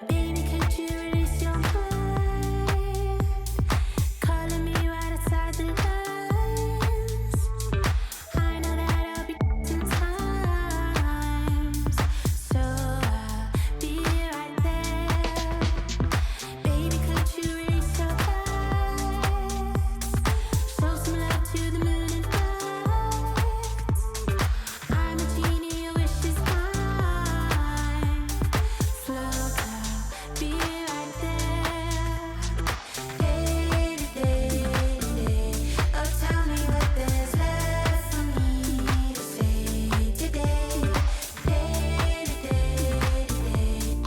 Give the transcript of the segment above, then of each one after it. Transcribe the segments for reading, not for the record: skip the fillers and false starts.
Baby, could you release your mind? Calling me right outside the lines. I know that I'll be sometimes, so I'll be right there. Baby, could you release your thoughts? Show some love to the moon and back. I'm a genie, your wish is mine. Flow, be right there. Day to day to day. Oh, tell me what there's left for me to say today. Day to day to day.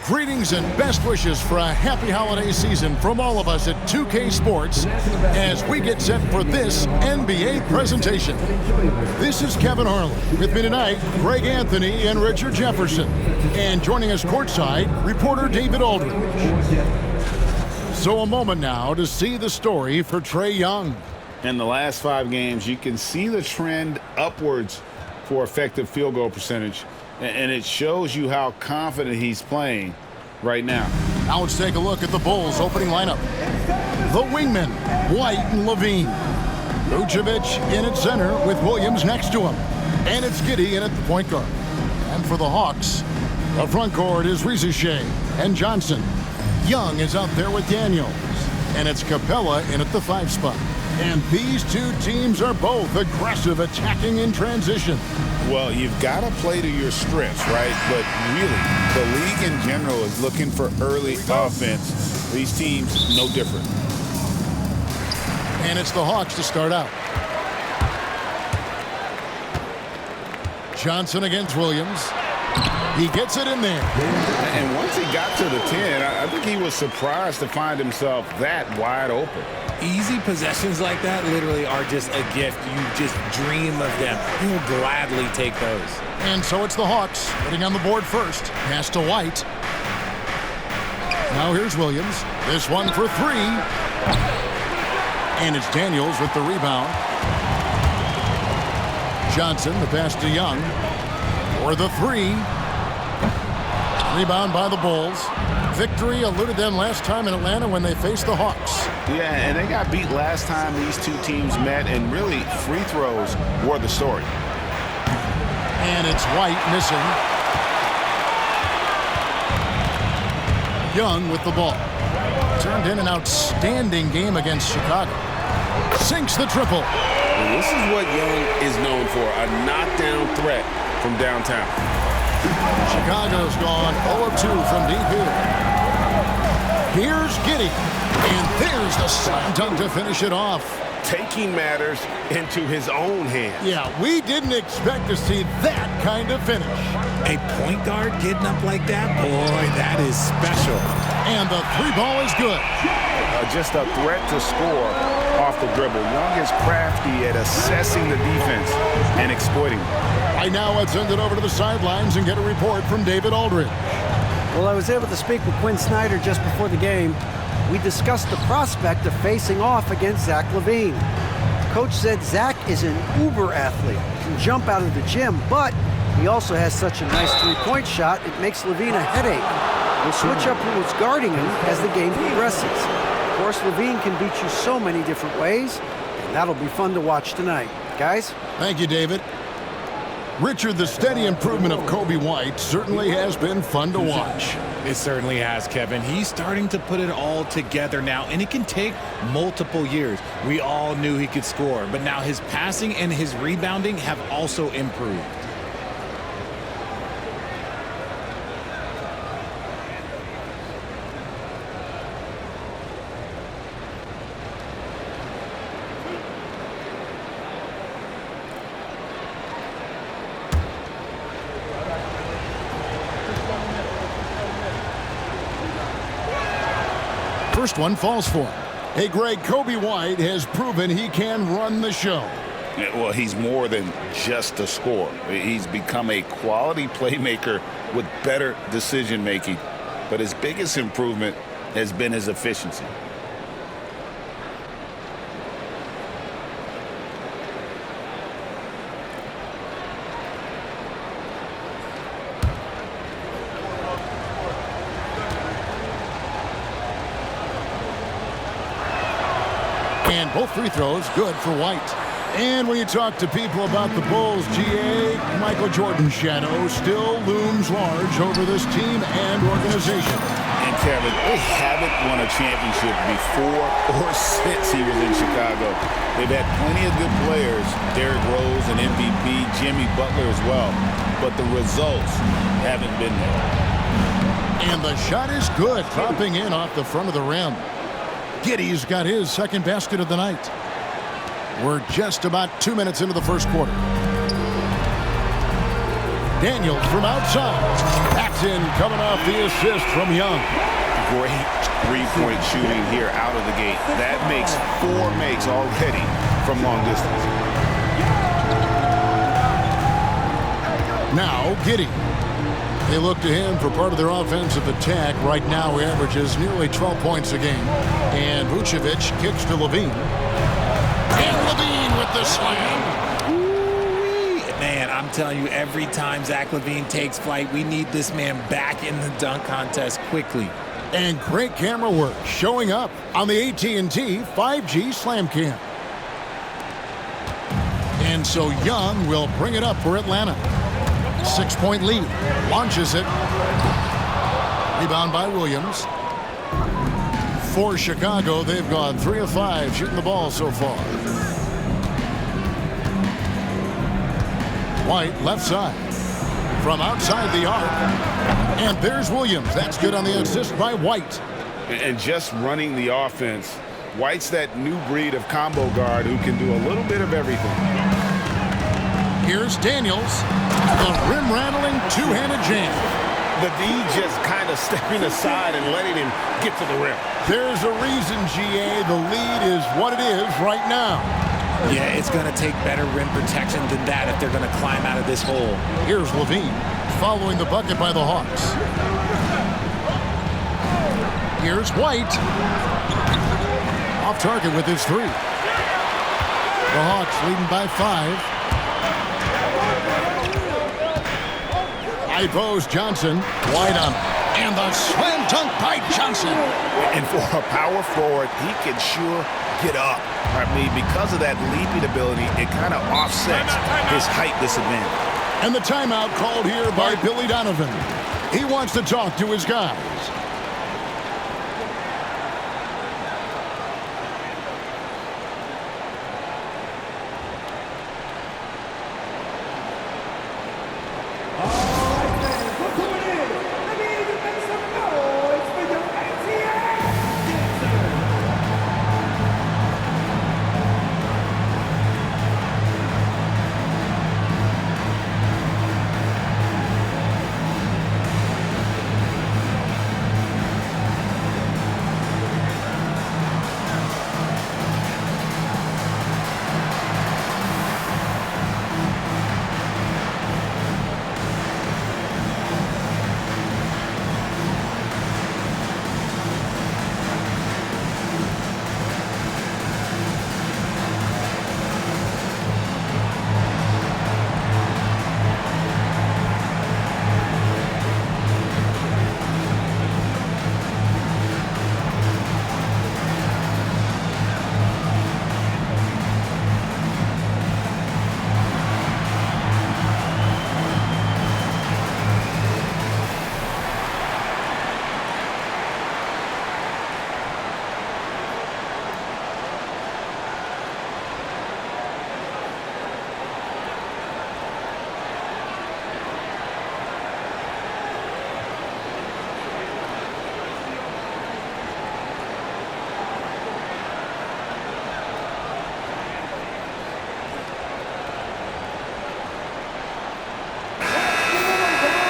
Greetings and best wishes for a happy holiday season from all of us at 2K Sports as we get set for this NBA presentation. This is Kevin Harlan. With me tonight, Greg Anthony and Richard Jefferson. And joining us courtside, reporter David Aldridge. So a moment now to see the story for Trae Young. In the last 5 games, you can see the trend upwards for effective field goal percentage, and it shows you how confident he's playing right now. Now let's take a look at the Bulls' opening lineup. The wingmen, White and LaVine. Vucevic in at center with Williams next to him. And it's Giddey in at the point guard. And for the Hawks, the front court is Risacher and Johnson. Young is out there with Daniels. And it's Capella in at the 5 spot. And these two teams are both aggressive, attacking in transition. Well, you've got to play to your strengths, right? But really, the league in general is looking for early offense. These teams, no different. And it's the Hawks to start out. Johnson against Williams. He gets it in there. And once he got to the 10, I think he was surprised to find himself that wide open. Easy possessions like that literally are just a gift. You just dream of them. You'll gladly take those. And so it's the Hawks getting on the board first. Pass to White. Now here's Williams. This one for 3. And it's Daniels with the rebound. Johnson, the pass to Young. For the 3. Rebound by the Bulls. Victory eluded them last time in Atlanta when they faced the Hawks. Yeah, and they got beat last time these two teams met, and really free throws were the story. And it's White missing. Young with the ball. Turned in an outstanding game against Chicago. Sinks the triple. And this is what Young is known for, a knockdown threat from downtown. Chicago's gone 0-2 from deep here. Here's Giddey. And there's the slam dunk to finish it off. Taking matters into his own hands. Yeah, we didn't expect to see that kind of finish. A point guard getting up like that? Boy, that is special. And the 3 ball is good. Just a threat to score off the dribble. Young is crafty at assessing the defense and exploiting it. Right now, let's send it over to the sidelines and get a report from David Aldridge. Well, I was able to speak with Quinn Snyder just before the game. We discussed the prospect of facing off against Zach LaVine. Coach said Zach is an uber athlete, can jump out of the gym, but he also has such a nice 3-point shot, it makes LaVine a headache. We'll switch up who's guarding him as the game progresses. Of course, LaVine can beat you so many different ways, and that'll be fun to watch tonight. Guys? Thank you, David. Richard, the steady improvement of Coby White certainly has been fun to watch. It certainly has, Kevin. He's starting to put it all together now, and it can take multiple years. We all knew he could score, but now his passing and his rebounding have also improved. First one falls for him. Hey, Greg, Coby White has proven he can run the show. Well, he's more than just a scorer. He's become a quality playmaker with better decision-making. But his biggest improvement has been his efficiency. And both free throws good for White. And when you talk to people about the Bulls, GA, Michael Jordan's shadow still looms large over this team and organization. And Kevin, they haven't won a championship before or since he was in Chicago. They've had plenty of good players, Derrick Rose, an MVP, Jimmy Butler as well. But the results haven't been there. And the shot is good, dropping in off the front of the rim. Giddey's got his second basket of the night. We're just about 2 minutes into the first quarter. Daniels from outside. Backs in, coming off the assist from Young. Great three-point shooting here out of the gate. That makes 4 makes already from long distance. Now Giddey. They look to him for part of their offensive attack. Right now, he averages nearly 12 points a game. And Vucevic kicks to LaVine. And LaVine with the slam. Man, I'm telling you, every time Zach LaVine takes flight, we need this man back in the dunk contest quickly. And great camera work showing up on the AT&T 5G Slam Cam. And so Young will bring it up for Atlanta. 6-point lead. Launches it. Rebound by Williams. For Chicago, they've gone 3 of 5 shooting the ball so far. White left side. From outside the arc. And there's Williams. That's good on the assist by White. And just running the offense, White's that new breed of combo guard who can do a little bit of everything. Here's Daniels. The rim-rattling two-handed jam. The D just kind of stepping aside and letting him get to the rim. There's a reason, GA, the lead is what it is right now. Yeah, it's going to take better rim protection than that if they're going to climb out of this hole. Here's LaVine following the bucket by the Hawks. Here's White. Off target with his 3. The Hawks leading by 5. Ipos Johnson. White on him. And the slam dunk by Johnson. And for a power forward, he can sure get up. I mean, because of that leaping ability, it kind of offsets his height disadvantage. And the timeout called here by Billy Donovan. He wants to talk to his guys.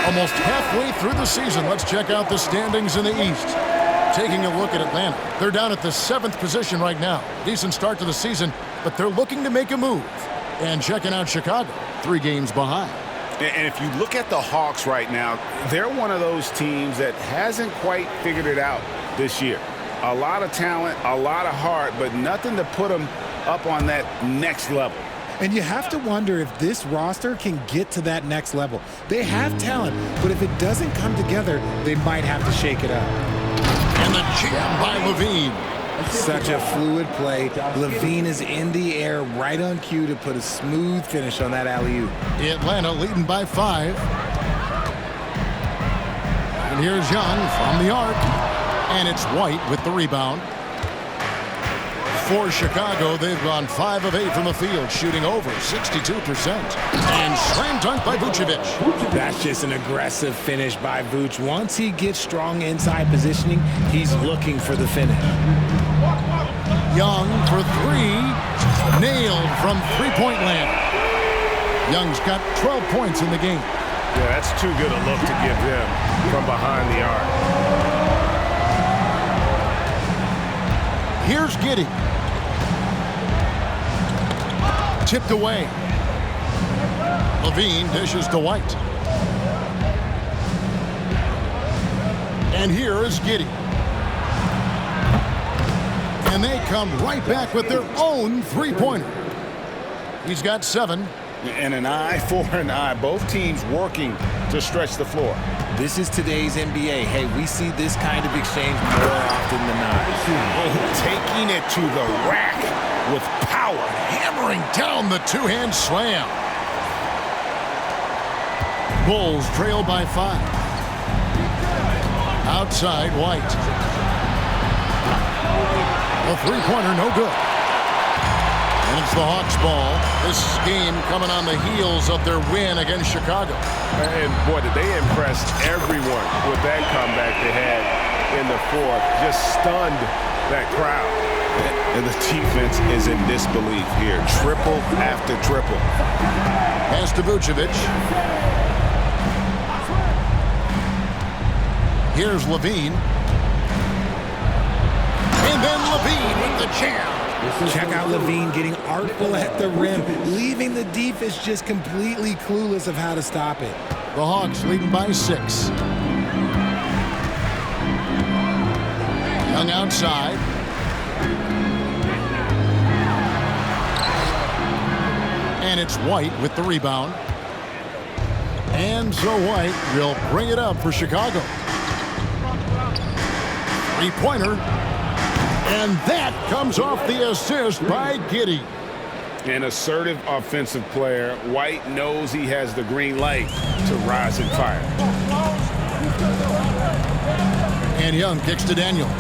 Almost halfway through the season, let's check out the standings in the East. Taking a look at Atlanta, they're down at the 7th position right now. Decent start to the season, but they're looking to make a move. And checking out Chicago, 3 games behind. And if you look at the Hawks right now, they're one of those teams that hasn't quite figured it out this year. A lot of talent, a lot of heart, but nothing to put them up on that next level. And you have to wonder if this roster can get to that next level. They have talent, but if it doesn't come together, they might have to shake it up. And the jam by LaVine. Such a fluid play. LaVine is in the air right on cue to put a smooth finish on that alley-oop. Atlanta leading by 5. And here's Young from the arc. And it's White with the rebound. For Chicago, they've gone 5 of 8 from the field, shooting over 62%. And slam dunk by Vucevic. That's just an aggressive finish by Vuce. Once he gets strong inside positioning, he's looking for the finish. Young for 3. Nailed from three-point land. Young's got 12 points in the game. Yeah, that's too good a look to give him from behind the arc. Here's Giddey. Tipped away. LaVine dishes to White. And here is Giddey. And they come right back with their own three-pointer. He's got 7. And an eye for an eye. Both teams working to stretch the floor. This is today's NBA. Hey, we see this kind of exchange more often than not. Oh, taking it to the rack with power. Hammering down the two-hand slam. Bulls trail by 5. Outside, White. A three-pointer, no good. And it's the Hawks ball. This game coming on the heels of their win against Chicago. And boy, did they impress everyone with that comeback they had in the fourth. Just stunned that crowd. And the defense is in disbelief here. Triple after triple. Pass to Vucevic. Here's LaVine. And then LaVine with the jam. Check out LaVine getting artful at the rim, leaving the defense just completely clueless of how to stop it. The Hawks leading by 6. Young outside. And it's White with the rebound. And so White will bring it up for Chicago. Three-pointer. And that comes off the assist by Giddey. An assertive offensive player. White knows he has the green light to rise and fire. And Young kicks to Daniels.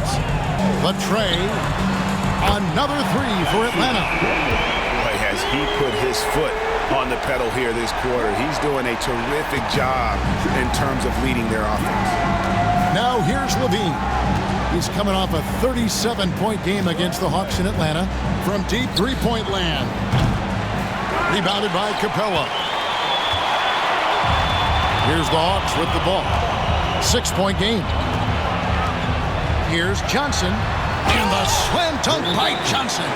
The tray. Another 3 for Atlanta. Boy, has he put his foot on the pedal here this quarter. He's doing a terrific job in terms of leading their offense. Now here's LaVine. He's coming off a 37-point game against the Hawks in Atlanta from deep three-point land. Rebounded by Capella. Here's the Hawks with the ball. 6-point game. Here's Johnson. And the slam dunk by Johnson.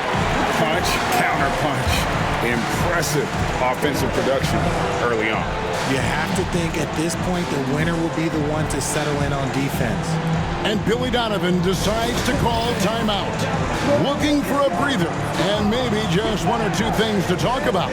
Punch, counter punch. Impressive offensive production early on. You have to think at this point the winner will be the one to settle in on defense. And Billy Donovan decides to call timeout. Looking for a breather and maybe just 1 or 2 things to talk about.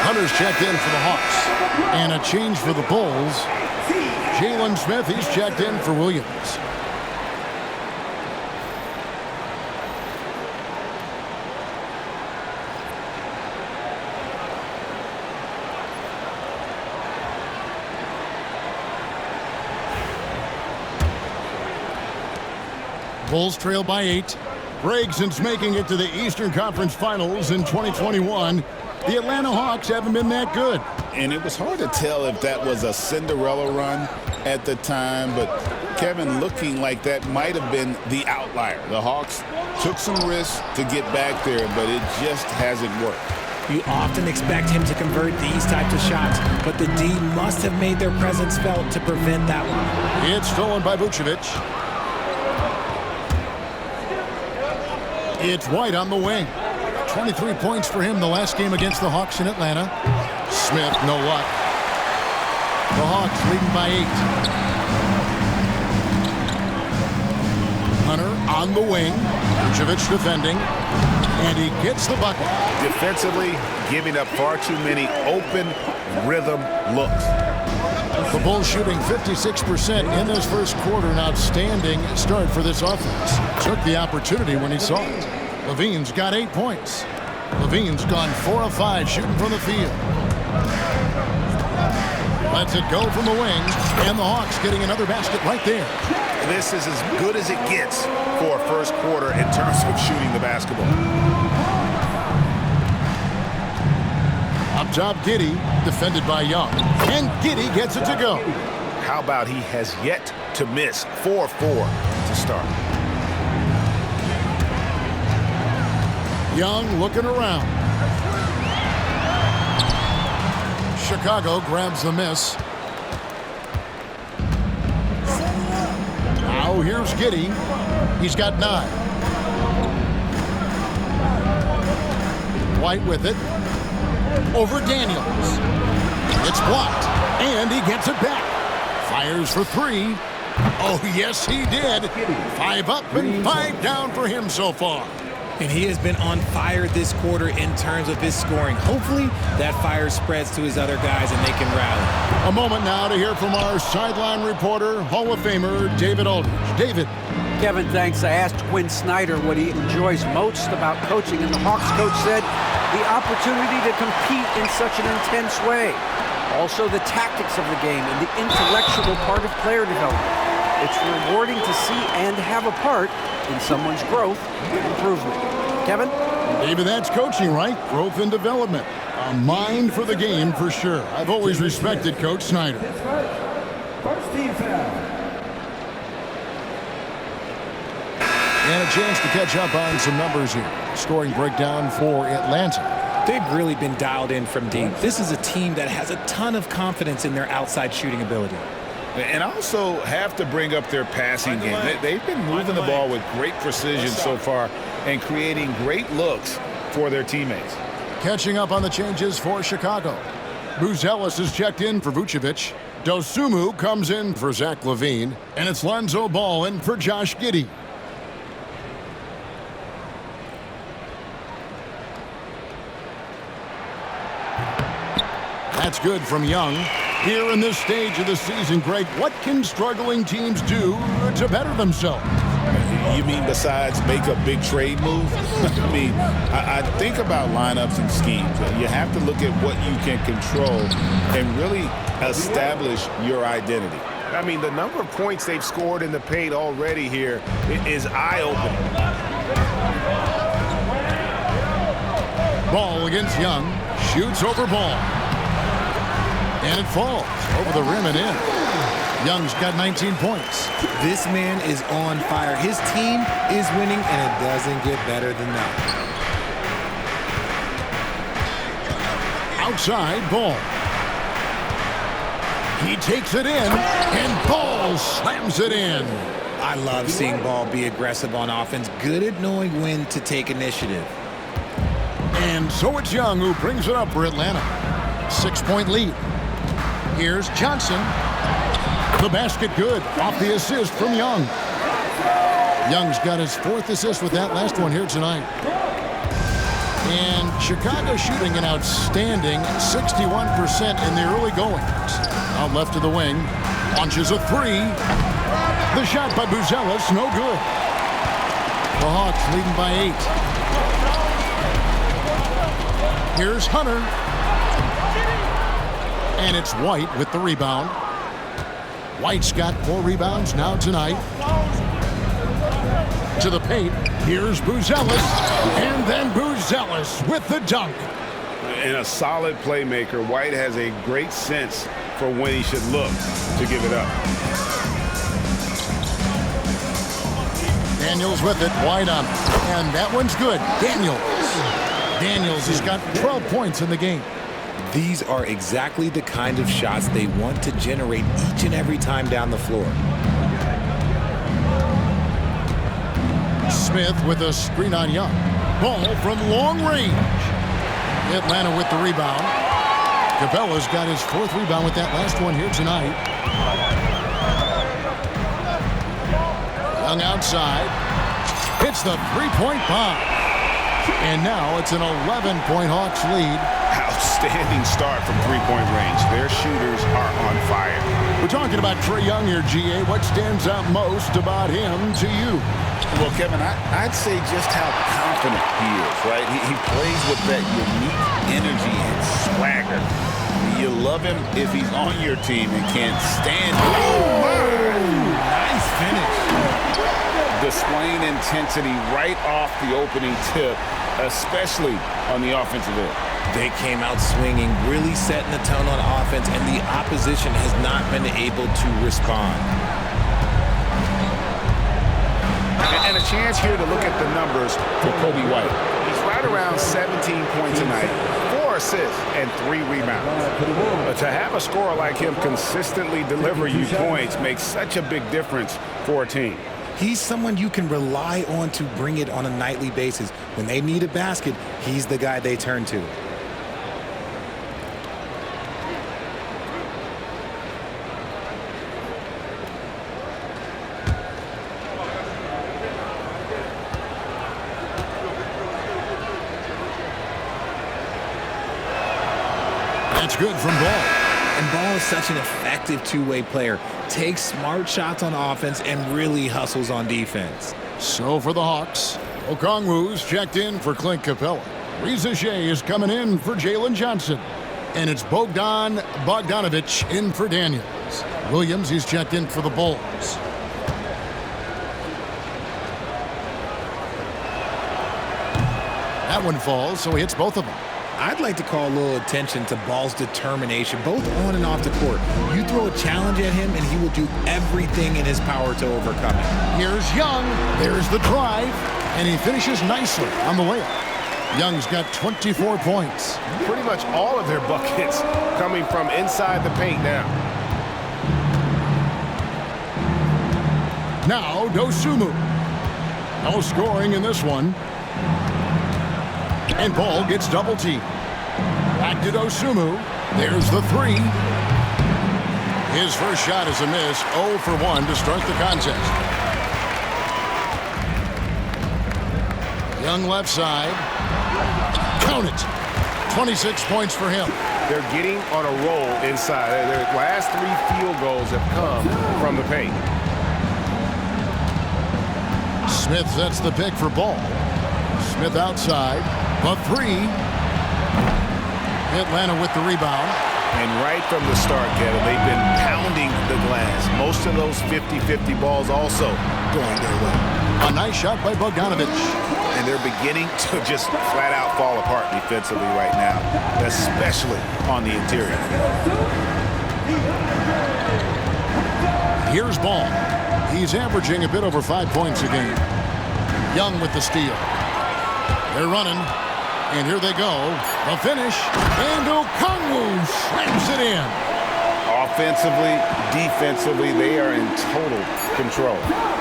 Hunter's checked in for the Hawks. And a change for the Bulls. Jalen Smith, he's checked in for Williams. Bulls trail by 8. Greg, since making it to the Eastern Conference Finals in 2021, the Atlanta Hawks haven't been that good. And it was hard to tell if that was a Cinderella run at the time, but Kevin, looking like that might have been the outlier. The Hawks took some risks to get back there, but it just hasn't worked. You often expect him to convert these types of shots, but the D must have made their presence felt to prevent that one. It's stolen by Vucevic. It's White on the wing. 23 points for him the last game against the Hawks in Atlanta. Smith, no luck. The Hawks leading by 8. Hunter on the wing. Vucevic defending. And he gets the bucket. Defensively, giving up far too many open rhythm looks. The Bulls shooting 56% in this first quarter. An outstanding start for this offense. Took the opportunity when he saw it. LaVine's got 8 points. LaVine's gone 4 of 5 shooting from the field. Lets it go from the wing. And the Hawks getting another basket right there. This is as good as it gets for a first quarter in terms of shooting the basketball. Up top, Giddey, defended by Young. And Giddey gets it to go. How about he has yet to miss 4-4 to start. Young looking around. Chicago grabs the miss. Now here's Giddey. He's got 9. White with it. Over Daniels. It's blocked. And he gets it back. Fires for 3. Oh, yes, he did. 5 up and 5 down for him so far. And he has been on fire this quarter in terms of his scoring. Hopefully, that fire spreads to his other guys and they can rally. A moment now to hear from our sideline reporter, Hall of Famer David Aldridge. David. Kevin, thanks. I asked Quinn Snyder what he enjoys most about coaching, and the Hawks coach said the opportunity to compete in such an intense way. Also, the tactics of the game and the intellectual part of player development. It's rewarding to see and have a part in someone's growth and improvement. Kevin? David, that's coaching, right? Growth and development. A mind for the game for sure. I've always respected Coach Snyder. First team foul. And a chance to catch up on some numbers here. Scoring breakdown for Atlanta. They've really been dialed in from deep. This is a team that has a ton of confidence in their outside shooting ability. And also have to bring up their passing game. They've been moving the ball with great precision so far and creating great looks for their teammates. Catching up on the changes for Chicago. Buzelis is checked in for Vucevic. Dosunmu comes in for Zach LaVine. And it's Lonzo Ball in for Josh Giddey. That's good from Young. Here in this stage of the season, Greg, what can struggling teams do to better themselves? You mean besides make a big trade move? I think about lineups and schemes. You have to look at what you can control and really establish your identity. I mean, the number of points they've scored in the paint already here is eye-opening. Ball against Young. Shoots over Ball. And it falls over the rim and in. Young's got 19 points. This man is on fire. His team is winning, and it doesn't get better than that. Outside, Ball. He takes it in, and Ball slams it in. I love seeing Ball be aggressive on offense, good at knowing when to take initiative. And so it's Young who brings it up for Atlanta. 6-point lead. Here's Johnson. The basket good. Off the assist from Young. Young's got his 4th assist with that last one here tonight. And Chicago shooting an outstanding 61% in the early goings. Out left to the wing. Launches a 3. The shot by Buzelis, no good. The Hawks leading by 8. Here's Hunter. And it's White with the rebound. White's got 4 rebounds now tonight. To the paint. Here's Buzelis. And then Buzelis with the dunk. And a solid playmaker, White has a great sense for when he should look to give it up. Daniels with it. White on it. And that one's good. Daniels has got 12 points in the game. These are exactly the kind of shots they want to generate each and every time down the floor. Smith with a screen on Young. Ball from long range. Atlanta with the rebound. Capella's got his 4th rebound with that last one here tonight. Young outside. Hits the three-point bomb. And now it's an 11-point Hawks lead. Outstanding start from three-point range. Their shooters are on fire. We're talking about Trae Young here, GA. What stands out most about him to you? Well, Kevin, I'd say just how confident he is, right? He plays with that unique energy and swagger. You love him if he's on your team and can't stand it. Oh, nice finish. Displaying intensity right off the opening tip, especially on the offensive end. They came out swinging, really setting the tone on offense, and the opposition has not been able to respond. And a chance here to look at the numbers for Kobe White. He's right around 17 points a night, 4 assists, and 3 rebounds. But to have a scorer like him consistently deliver you points makes such a big difference for a team. He's someone you can rely on to bring it on a nightly basis. When they need a basket, he's the guy they turn to. That's good from Ball. And Ball is such an effective two-way player. Takes smart shots on offense and really hustles on defense. So for the Hawks, Okongwu's checked in for Clint Capella. Risacher is coming in for Jalen Johnson. And it's Bogdanovich in for Daniels. Williams, he's checked in for the Bulls. That one falls, so he hits both of them. I'd like to call a little attention to Ball's determination, both on and off the court. You throw a challenge at him, and he will do everything in his power to overcome it. Here's Young. There's the drive. And he finishes nicely on the layup. Young's got 24 points. Pretty much all of their buckets coming from inside the paint now. Now, Dosunmu. No scoring in this one. And Ball gets double teamed. Back to Dosunmu. There's the three. His first shot is a miss. 0 for 1 to start the contest. Young left side. Count it. 26 points for him. They're getting on a roll inside. Their last 3 field goals have come from the paint. Smith sets the pick for Ball. Smith outside. The three. Atlanta with the rebound. And right from the start, Kevin, they've been pounding the glass. Most of those 50-50 balls also going their way. A nice shot by Bogdanovich. And they're beginning to just flat out fall apart defensively right now, especially on the interior. Here's Ball. He's averaging a bit over 5 points a game. Young with the steal. They're running. And here they go. The finish. And Okongwu slams it in. Offensively, defensively, they are in total control.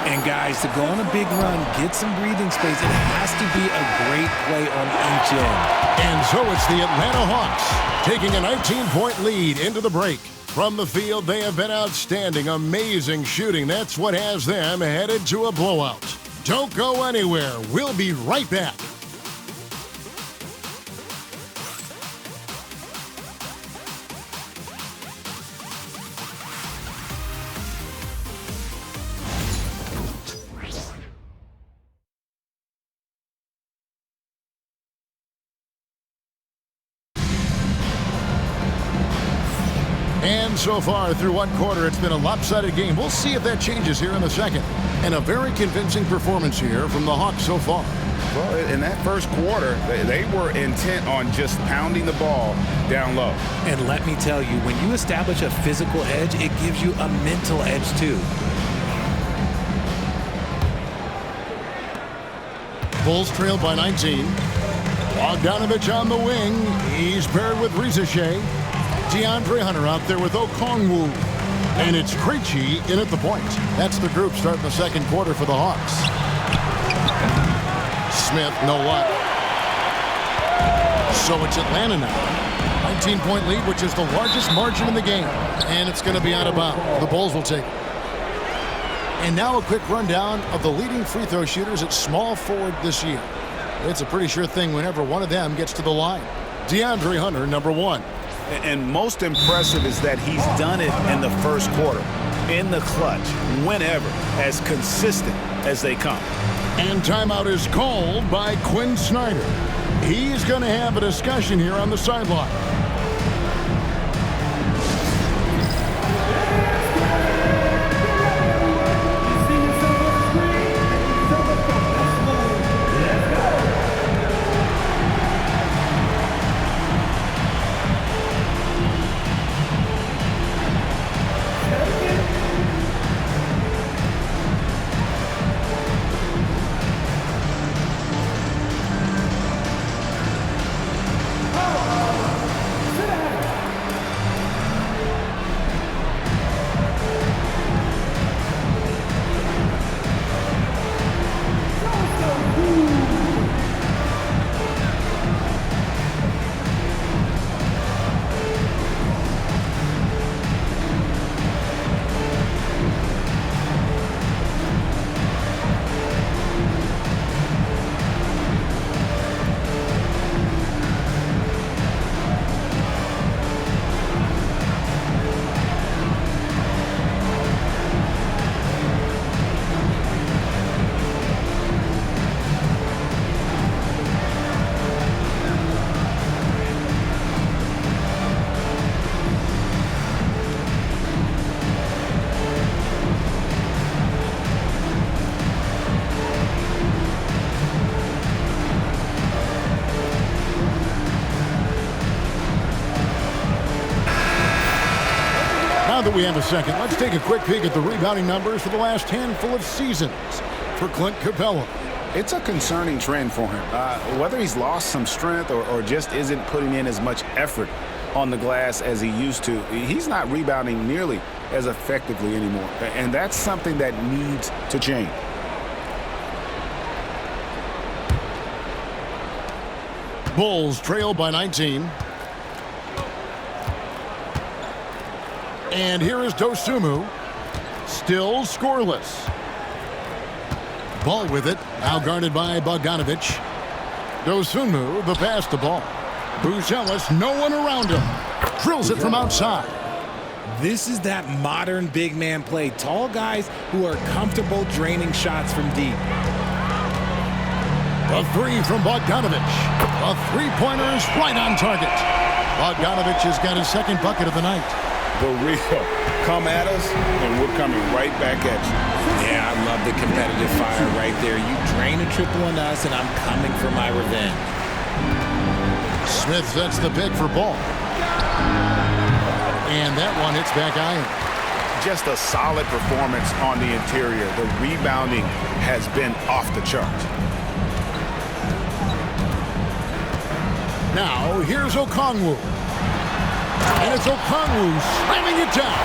And guys, to go on a big run, get some breathing space, it has to be a great play on each end. And so it's the Atlanta Hawks taking a 19-point lead into the break. From the field, they have been outstanding, amazing shooting. That's what has them headed to a blowout. Don't go anywhere. We'll be right back. And so far through one quarter, it's been a lopsided game. We'll see if that changes here in the second. And a very convincing performance here from the Hawks so far. Well, in that first quarter, they were intent on just pounding the ball down low. And let me tell you, when you establish a physical edge, it gives you a mental edge too. Bulls trailed by 19. Bogdanovich on the wing. He's paired with Risacher. DeAndre Hunter out there with Okongwu. And it's Krejci in at the point. That's the group starting the second quarter for the Hawks. Smith, no luck. So it's Atlanta now. 19-point lead, which is the largest margin in the game. And it's going to be out of bounds. The Bulls will take it. And now a quick rundown of the leading free throw shooters at small forward this year. It's a pretty sure thing whenever one of them gets to the line. DeAndre Hunter, number 1. And most impressive is that he's done it in the first quarter, in the clutch, whenever, as consistent as they come. And timeout is called by Quinn Snyder. He's going to have a discussion here on the sideline. Now that we have a second, let's take a quick peek at the rebounding numbers for the last handful of seasons for Clint Capella. It's a concerning trend for him. Whether he's lost some strength or just isn't putting in as much effort on the glass as he used to, he's not rebounding nearly as effectively anymore. And that's something that needs to change. Bulls trail by 19. And here is Dosunmu, still scoreless. Ball with it, now guarded by Bogdanovic. Dosunmu, the pass to Ball. Buzelis, no one around him. Drills it from outside. This is that modern big man play. Tall guys who are comfortable draining shots from deep. A three from Bogdanovic. A three-pointer is right on target. Bogdanovic has got his second bucket of the night. The real come at us, and we're coming right back at you. Yeah, I love the competitive fire right there. You drain a triple on us, and I'm coming for my revenge. Smith sets the pick for Ball. And that one hits back iron. Just a solid performance on the interior. The rebounding has been off the charts. Now, here's Okongwu. And it's Okongwu slamming it down.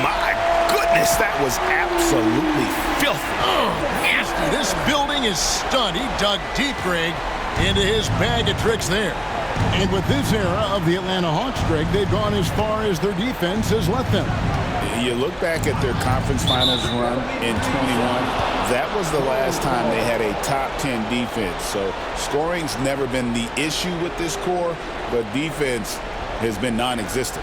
My goodness, that was absolutely filthy. Oh, nasty. This building is stunned. He dug deep, Greg, into his bag of tricks there. And with this era of the Atlanta Hawks, Greg, they've gone as far as their defense has let them. You look back at their conference finals run in 21, that was the last time they had a top 10 defense. So scoring's never been the issue with this core, but defense has been non-existent.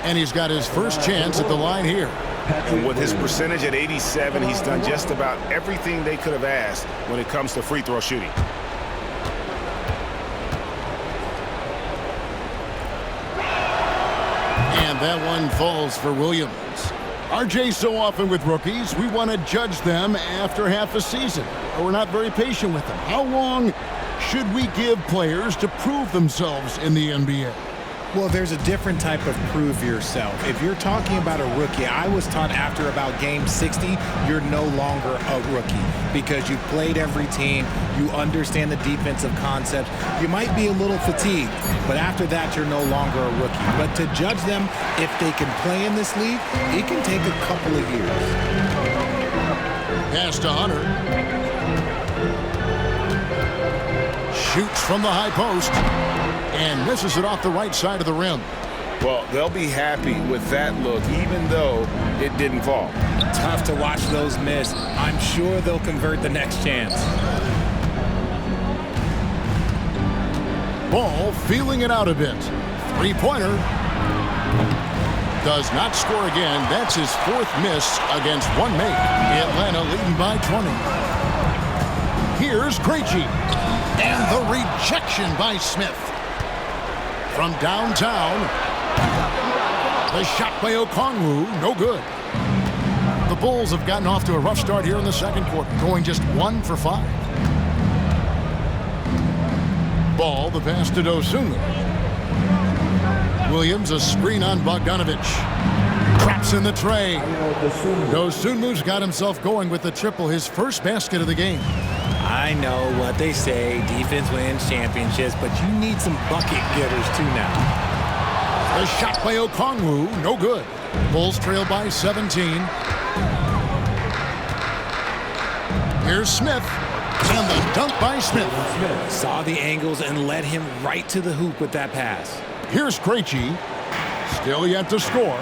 And he's got his first chance at the line here. And with his percentage at 87, he's done just about everything they could have asked when it comes to free throw shooting. And that one falls for Williams. RJ, so often with rookies, we want to judge them after half a season. We're not very patient with them. How long should we give players to prove themselves in the NBA? Well, there's a different type of prove yourself. If you're talking about a rookie, I was taught after about game 60, you're no longer a rookie because you played every team, you understand the defensive concepts. You might be a little fatigued, but after that, you're no longer a rookie. But to judge them if they can play in this league, it can take a couple of years. Pass to Hunter. Shoots from the high post and misses it off the right side of the rim. Well, they'll be happy with that look, even though it didn't fall. Tough to watch those miss. I'm sure they'll convert the next chance. Ball feeling it out a bit. Three-pointer. Does not score again. That's his fourth miss against one make. Atlanta leading by 20. Here's Krejci. And the rejection by Smith. From downtown. The shot by Okongwu, no good. The Bulls have gotten off to a rough start here in the second quarter, going just 1 for 5. Ball, the pass to Dosunmu. Williams, a screen on Bogdanovic. Traps in the tray. Dosunmu's got himself going with the triple, his first basket of the game. I know what they say, defense wins championships, but you need some bucket getters too now. The shot by Okongwu, no good. Bulls trail by 17. Here's Smith. And the dunk by Smith. Saw the angles and led him right to the hoop with that pass. Here's Krejci. Still yet to score.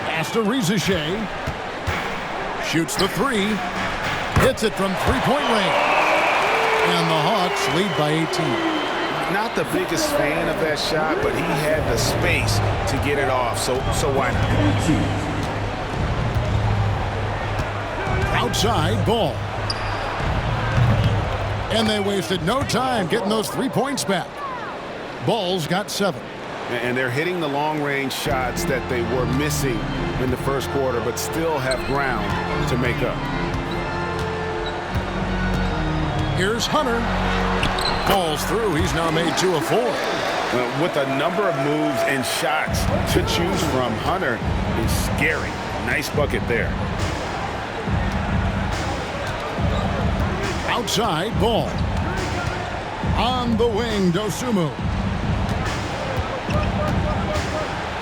Pass to Risacher. Shoots the three. Hits it from three-point range. And the Hawks lead by 18. Not the biggest fan of that shot, but he had the space to get it off, so why not? Outside ball. And they wasted no time getting those 3 points back. Bulls got 7. And they're hitting the long-range shots that they were missing in the first quarter, but still have ground to make up. Here's Hunter. Falls through. He's now made 2 of 4. With a number of moves and shots to choose from, Hunter is scary. Nice bucket there. Outside ball. On the wing, Dosunmu.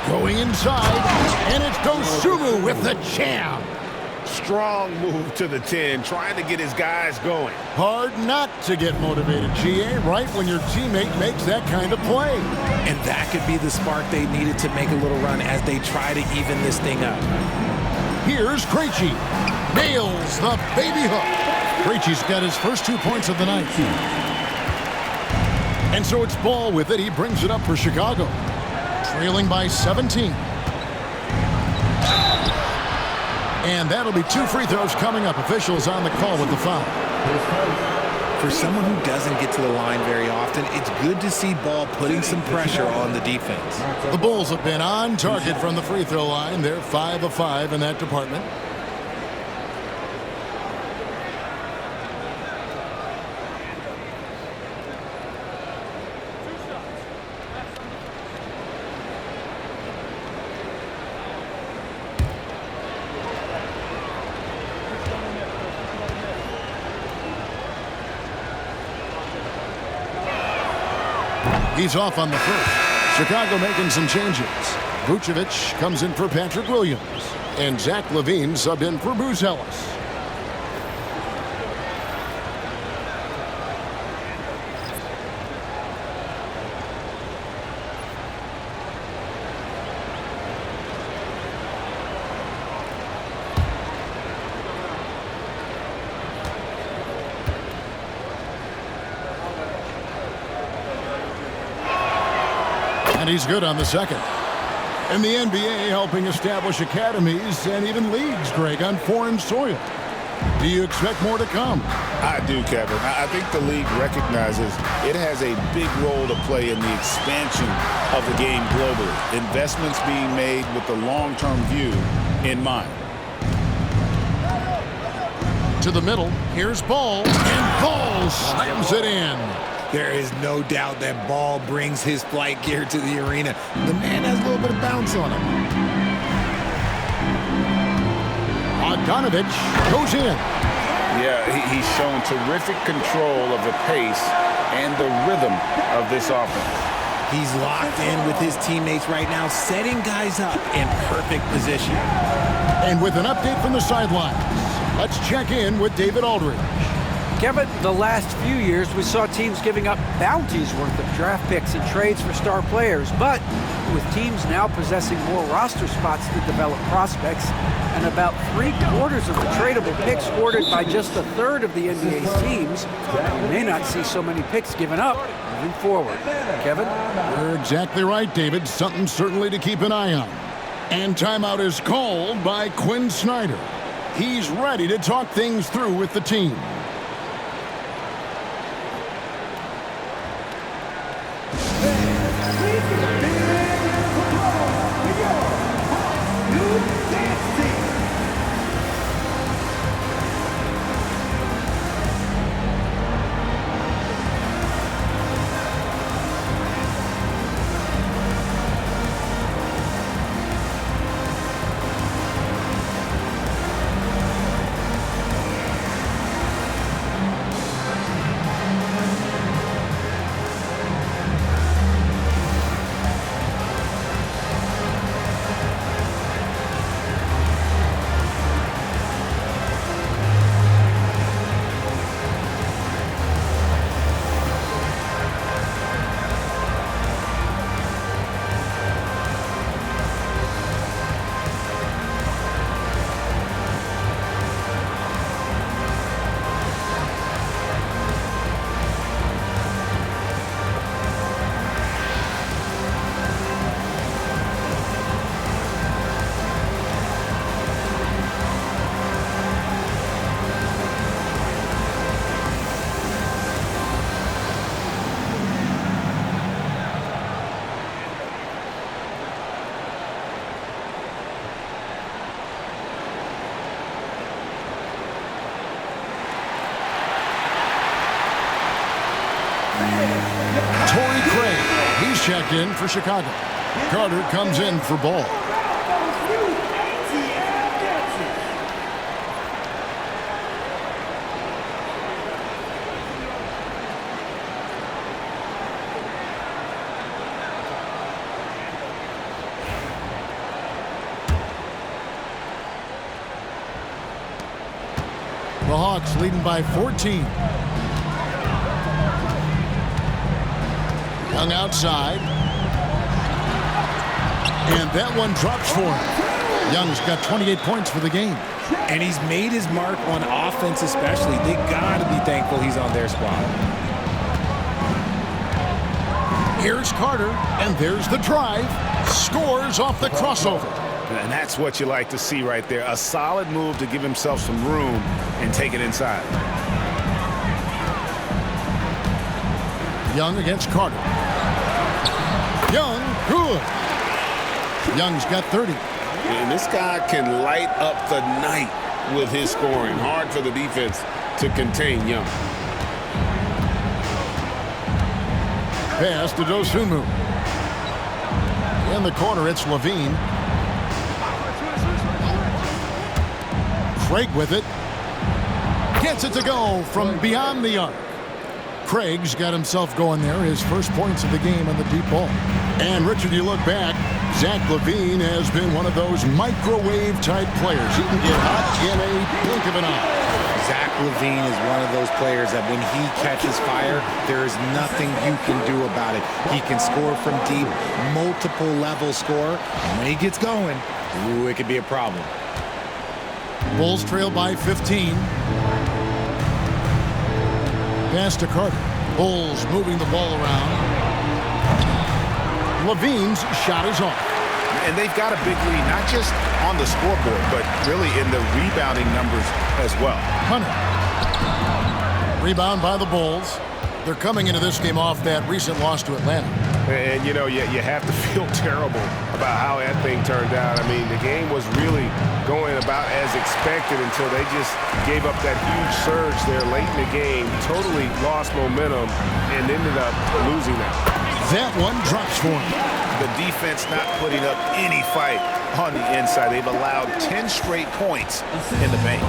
Going inside, and it's Dosunmu with the jam. Strong move to the 10, trying to get his guys going. Hard not to get motivated, GA, right when your teammate makes that kind of play. And that could be the spark they needed to make a little run as they try to even this thing up. Here's Krejci. Nails the baby hook. Krejci's got his first 2 points of the night. And so it's Ball with it. He brings it up for Chicago. Trailing by 17. And that'll be 2 free throws coming up. Officials on the call with the foul. For someone who doesn't get to the line very often, it's good to see Ball putting some pressure on the defense. The Bulls have been on target from the free throw line. They're 5 of 5 in that department. He's off on the first. Chicago making some changes. Vucevic comes in for Patrick Williams. And Zach LaVine subbed in for Bruce Ellis. And he's good on the second. And the NBA helping establish academies and even leagues, Greg, on foreign soil. Do you expect more to come? I do, Kevin. I think the league recognizes it has a big role to play in the expansion of the game globally. Investments being made with the long-term view in mind. To the middle. Here's Ball. And Ball slams it in. There is no doubt that ball brings his flight gear to the arena. The man has a little bit of bounce on him. Bogdanovich goes in. Yeah, he's shown terrific control of the pace and the rhythm of this offense. He's locked in with his teammates right now, setting guys up in perfect position. And with an update from the sidelines, let's check in with David Aldridge. Kevin, the last few years we saw teams giving up bounties worth of draft picks and trades for star players, but with teams now possessing more roster spots to develop prospects and about 3/4 of the tradable picks ordered by just a third of the NBA's teams, we may not see so many picks given up moving forward. Kevin? You're exactly right, David. Something certainly to keep an eye on. And timeout is called by Quinn Snyder. He's ready to talk things through with the team. He's checked in for Chicago. Carter comes in for ball. The Hawks leading by 14. Young outside. And that one drops for him. Young's got 28 points for the game. And he's made his mark on offense especially. They gotta be thankful he's on their squad. Here's Carter, and there's the drive. Scores off the crossover. And that's what you like to see right there. A solid move to give himself some room and take it inside. Young against Carter. Young, good. Young's got 30. And this guy can light up the night with his scoring. Hard for the defense to contain Young. Pass to Dosunmu. In the corner, it's LaVine. Craig with it. Gets it to go from beyond the arc. Craig's got himself going there. His first points of the game on the deep ball. And, Richard, you look back, Zach LaVine has been one of those microwave-type players. He can get hot in a blink of an eye. Zach LaVine is one of those players that when he catches fire, there is nothing you can do about it. He can score from deep, multiple level score. And when he gets going, ooh, it could be a problem. Bulls trail by 15. Pass to Carter. Bulls moving the ball around. LaVine's shot is off. And they've got a big lead, not just on the scoreboard, but really in the rebounding numbers as well. Hunter. Rebound by the Bulls. They're coming into this game off that recent loss to Atlanta. And, you know, you have to feel terrible about how that thing turned out. I mean, the game was really going about as expected until they just gave up that huge surge there late in the game, totally lost momentum, and ended up losing that. That one drops for him. The defense not putting up any fight on the inside. They've allowed 10 straight points in the paint.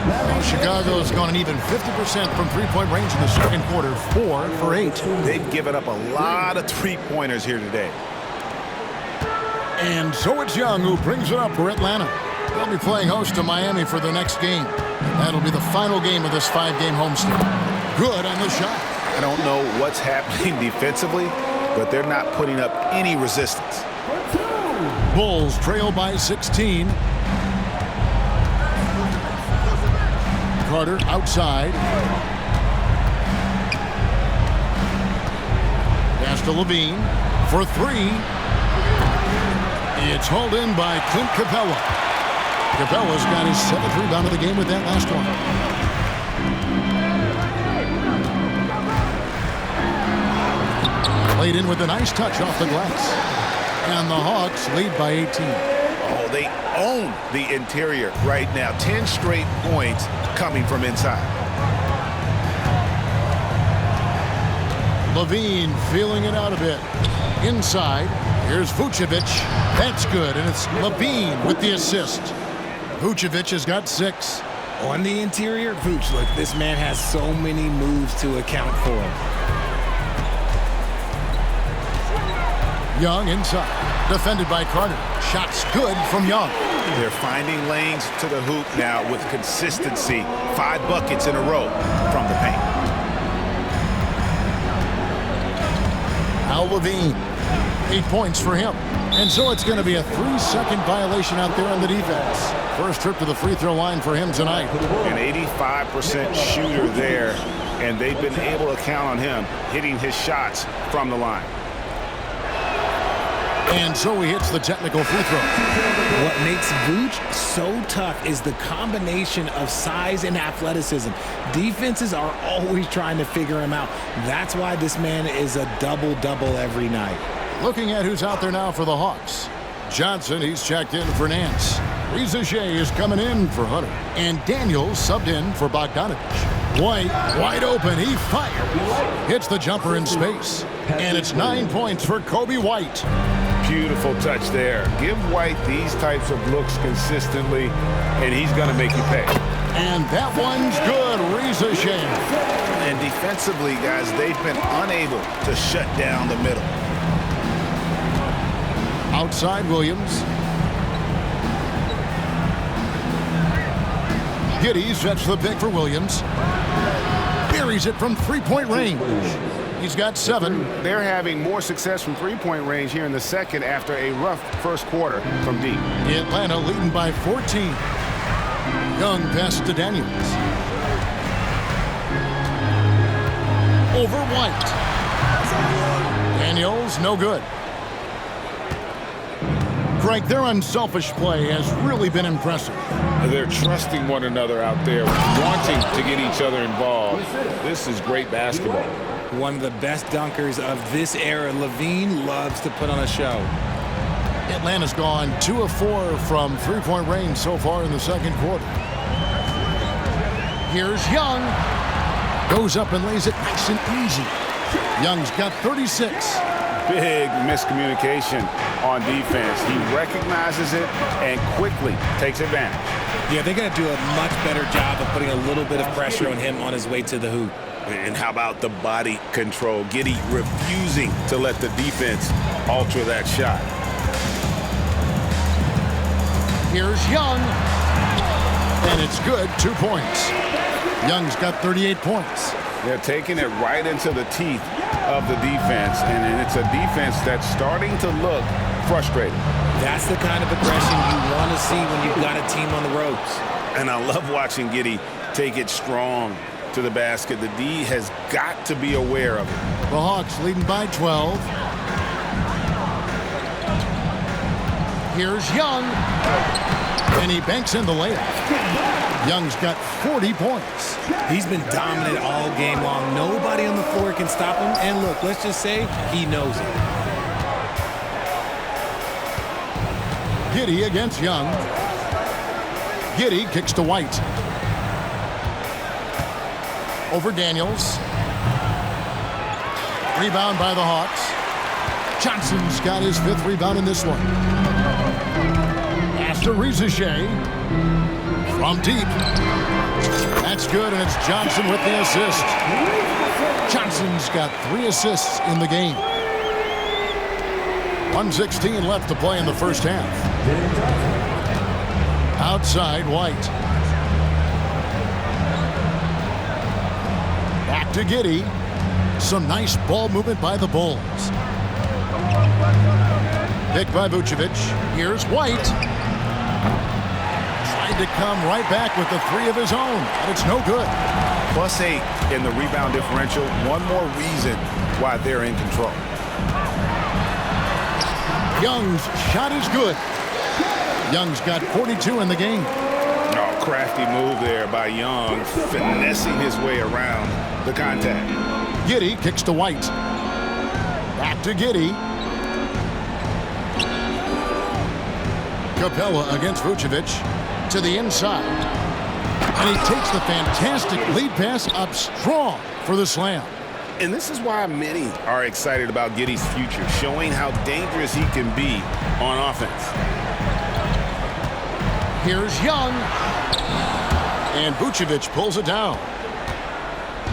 Well, Chicago's gone an even 50% from three-point range in the second quarter, 4 for 8. They've given up a lot of three-pointers here today. And so it's Young who brings it up for Atlanta. They'll be playing host to Miami for the next game. And that'll be the final game of this 5-game homestand. Good on the shot. I don't know what's happening defensively, but they're not putting up any resistance. Bulls trail by 16. Carter outside. Pass to LaVine for 3. It's hauled in by Clint Capella. Capella's got his 7th rebound of the game with that last one. Played in with a nice touch off the glass. And the Hawks lead by 18. Oh, they own the interior right now. 10 straight points coming from inside. LaVine feeling it out a bit. Inside, here's Vucevic. That's good, and it's LaVine with the assist. Vucevic has got 6. On the interior, Vooch, look, this man has so many moves to account for. Young inside, defended by Carter. Shots good from Young. They're finding lanes to the hoop now with consistency. 5 buckets in a row from the paint. Al LaVine, 8 points for him. And so it's going to be a 3-second violation out there on the defense. First trip to the free throw line for him tonight. An 85% shooter there, and they've been able to count on him hitting his shots from the line. And so he hits the technical free throw. What makes Vooch so tough is the combination of size and athleticism. Defenses are always trying to figure him out. That's why this man is a double-double every night. Looking at who's out there now for the Hawks. Johnson, he's checked in for Nance. Risacher is coming in for Hunter. And Daniels subbed in for Bogdanovich. White, wide open, he fired. Hits the jumper in space. And it's 9 points for Kobe White. Beautiful touch there. Give White these types of looks consistently, and he's going to make you pay. And that one's good, Risacher. And defensively, guys, they've been unable to shut down the middle. Outside Williams. Giddey sets the pick for Williams. Buries it from three-point range. He's got 7. They're having more success from three-point range here in the second after a rough first quarter from deep. Atlanta leading by 14. Young pass to Daniels. Over White. Daniels, no good. Greg, their unselfish play has really been impressive. They're trusting one another out there, wanting to get each other involved. This is great basketball. One of the best dunkers of this era. LaVine loves to put on a show. Atlanta's gone 2 of 4 from three-point range so far in the second quarter. Here's Young. Goes up and lays it nice and easy. Young's got 36. Big miscommunication on defense. He recognizes it and quickly takes advantage. Yeah, they're going to do a much better job of putting a little bit of pressure on him on his way to the hoop. And how about the body control? Giddey refusing to let the defense alter that shot. Here's Young. And it's good, 2 points. Young's got 38 points. They're taking it right into the teeth of the defense, and it's a defense that's starting to look frustrated. That's the kind of aggression you want to see when you've got a team on the ropes. And I love watching Giddey take it strong to the basket. The D has got to be aware of it. The Hawks leading by 12. Here's Young. And he banks in the layup. Young's got 40 points. He's been dominant all game long. Nobody on the floor can stop him. And look, let's just say he knows it. Giddey against Young. Giddey kicks to White. Over Daniels. Rebound by the Hawks. Johnson's got his 5th rebound in this one. Pass to Risacher. From deep. That's good, and it's Johnson with the assist. Johnson's got 3 assists in the game. 1:16 left to play in the first half. Outside, White. Back to Giddey. Some nice ball movement by the Bulls. Picked by Vucevic. Here's White. Tried to come right back with the 3 of his own, but it's no good. +8 in the rebound differential. One more reason why they're in control. Young's shot is good. Young's got 42 in the game. Oh, crafty move there by Young, finessing his way around the contact. Giddey kicks to White. Back to Giddey. Capella against Vucevic to the inside. And he takes the fantastic lead pass up strong for the slam. And this is why many are excited about Giddey's future, showing how dangerous he can be on offense. Here's Young. And Vucevic pulls it down.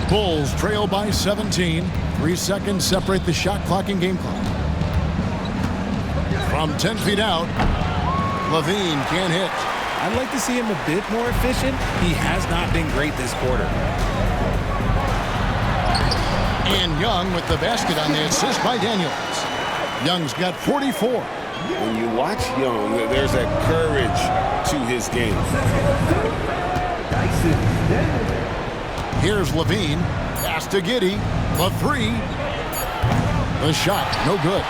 Bulls trail by 17. 3 seconds separate the shot clock and game clock. From 10 feet out, LaVine can't hit. I'd like to see him a bit more efficient. He has not been great this quarter. And Young with the basket on the assist by Daniels. Young's got 44. When you watch Young, there's a courage to his game. Here's LaVine. Pass to Giddey. The 3. The shot, no good.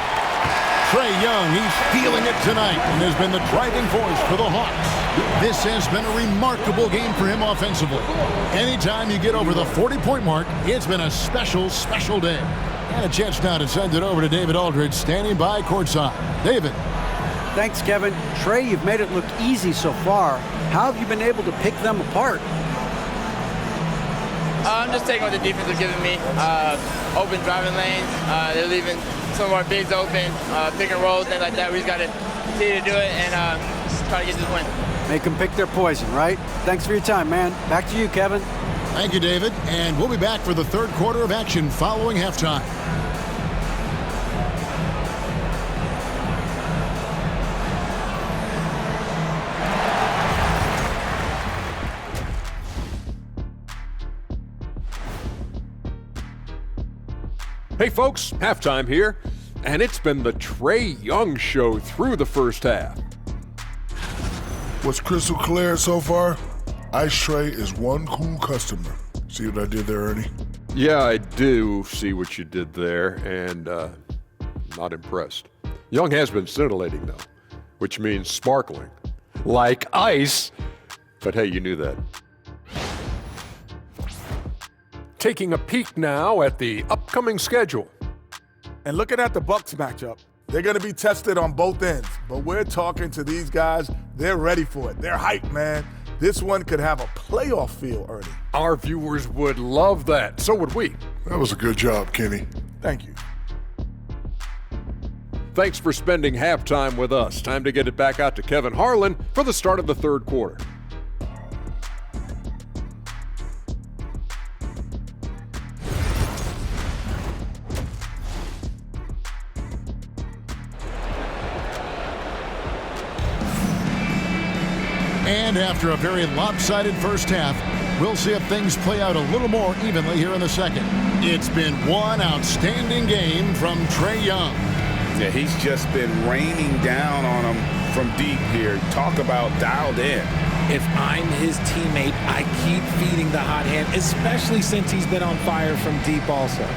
Trae Young, he's feeling it tonight and has been the driving force for the Hawks. This has been a remarkable game for him offensively. Anytime you get over the 40-point mark, it's been a special, special day. And a chance now to send it over to David Aldridge, standing by courtside. David. Thanks, Kevin. Trae, you've made it look easy so far. How have you been able to pick them apart? I'm just taking what the defense is giving me. Open driving lanes. They're leaving some of our bigs open, pick and roll, things like that. We just got to continue to do it and try to get this win. Make them pick their poison, right? Thanks for your time, man. Back to you, Kevin. Thank you, David. And we'll be back for the 3rd quarter of action following halftime. Hey folks, halftime here, and it's been the Trae Young show through the first half. What's crystal clear so far? Ice Trae is one cool customer. See what I did there, Ernie? Yeah, I do see what you did there, and not impressed. Young has been scintillating though, which means sparkling, like ice, but hey, you knew that. Taking a peek now at the upcoming schedule. And looking at the Bucks matchup, they're going to be tested on both ends. But we're talking to these guys. They're ready for it. They're hyped, man. This one could have a playoff feel, Ernie. Our viewers would love that. So would we. That was a good job, Kenny. Thank you. Thanks for spending halftime with us. Time to get it back out to Kevin Harlan for the start of the 3rd quarter. And after a very lopsided first half, we'll see if things play out a little more evenly here in the second. It's been one outstanding game from Trae Young. Yeah, he's just been raining down on him from deep here. Talk about dialed in. If I'm his teammate, I keep feeding the hot hand, especially since he's been on fire from deep also.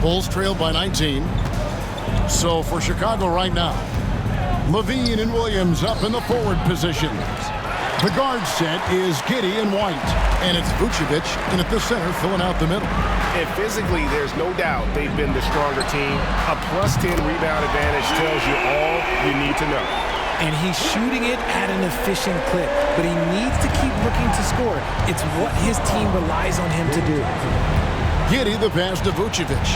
Bulls trail by 19. So for Chicago right now, LaVine and Williams up in the forward positions. The guard set is Giddey and White, and it's Vucevic in at the center filling out the middle. And physically, there's no doubt they've been the stronger team. A +10 rebound advantage tells you all you need to know. And he's shooting it at an efficient clip, but he needs to keep looking to score. It's what his team relies on him to do. Giddey the pass to Vucevic.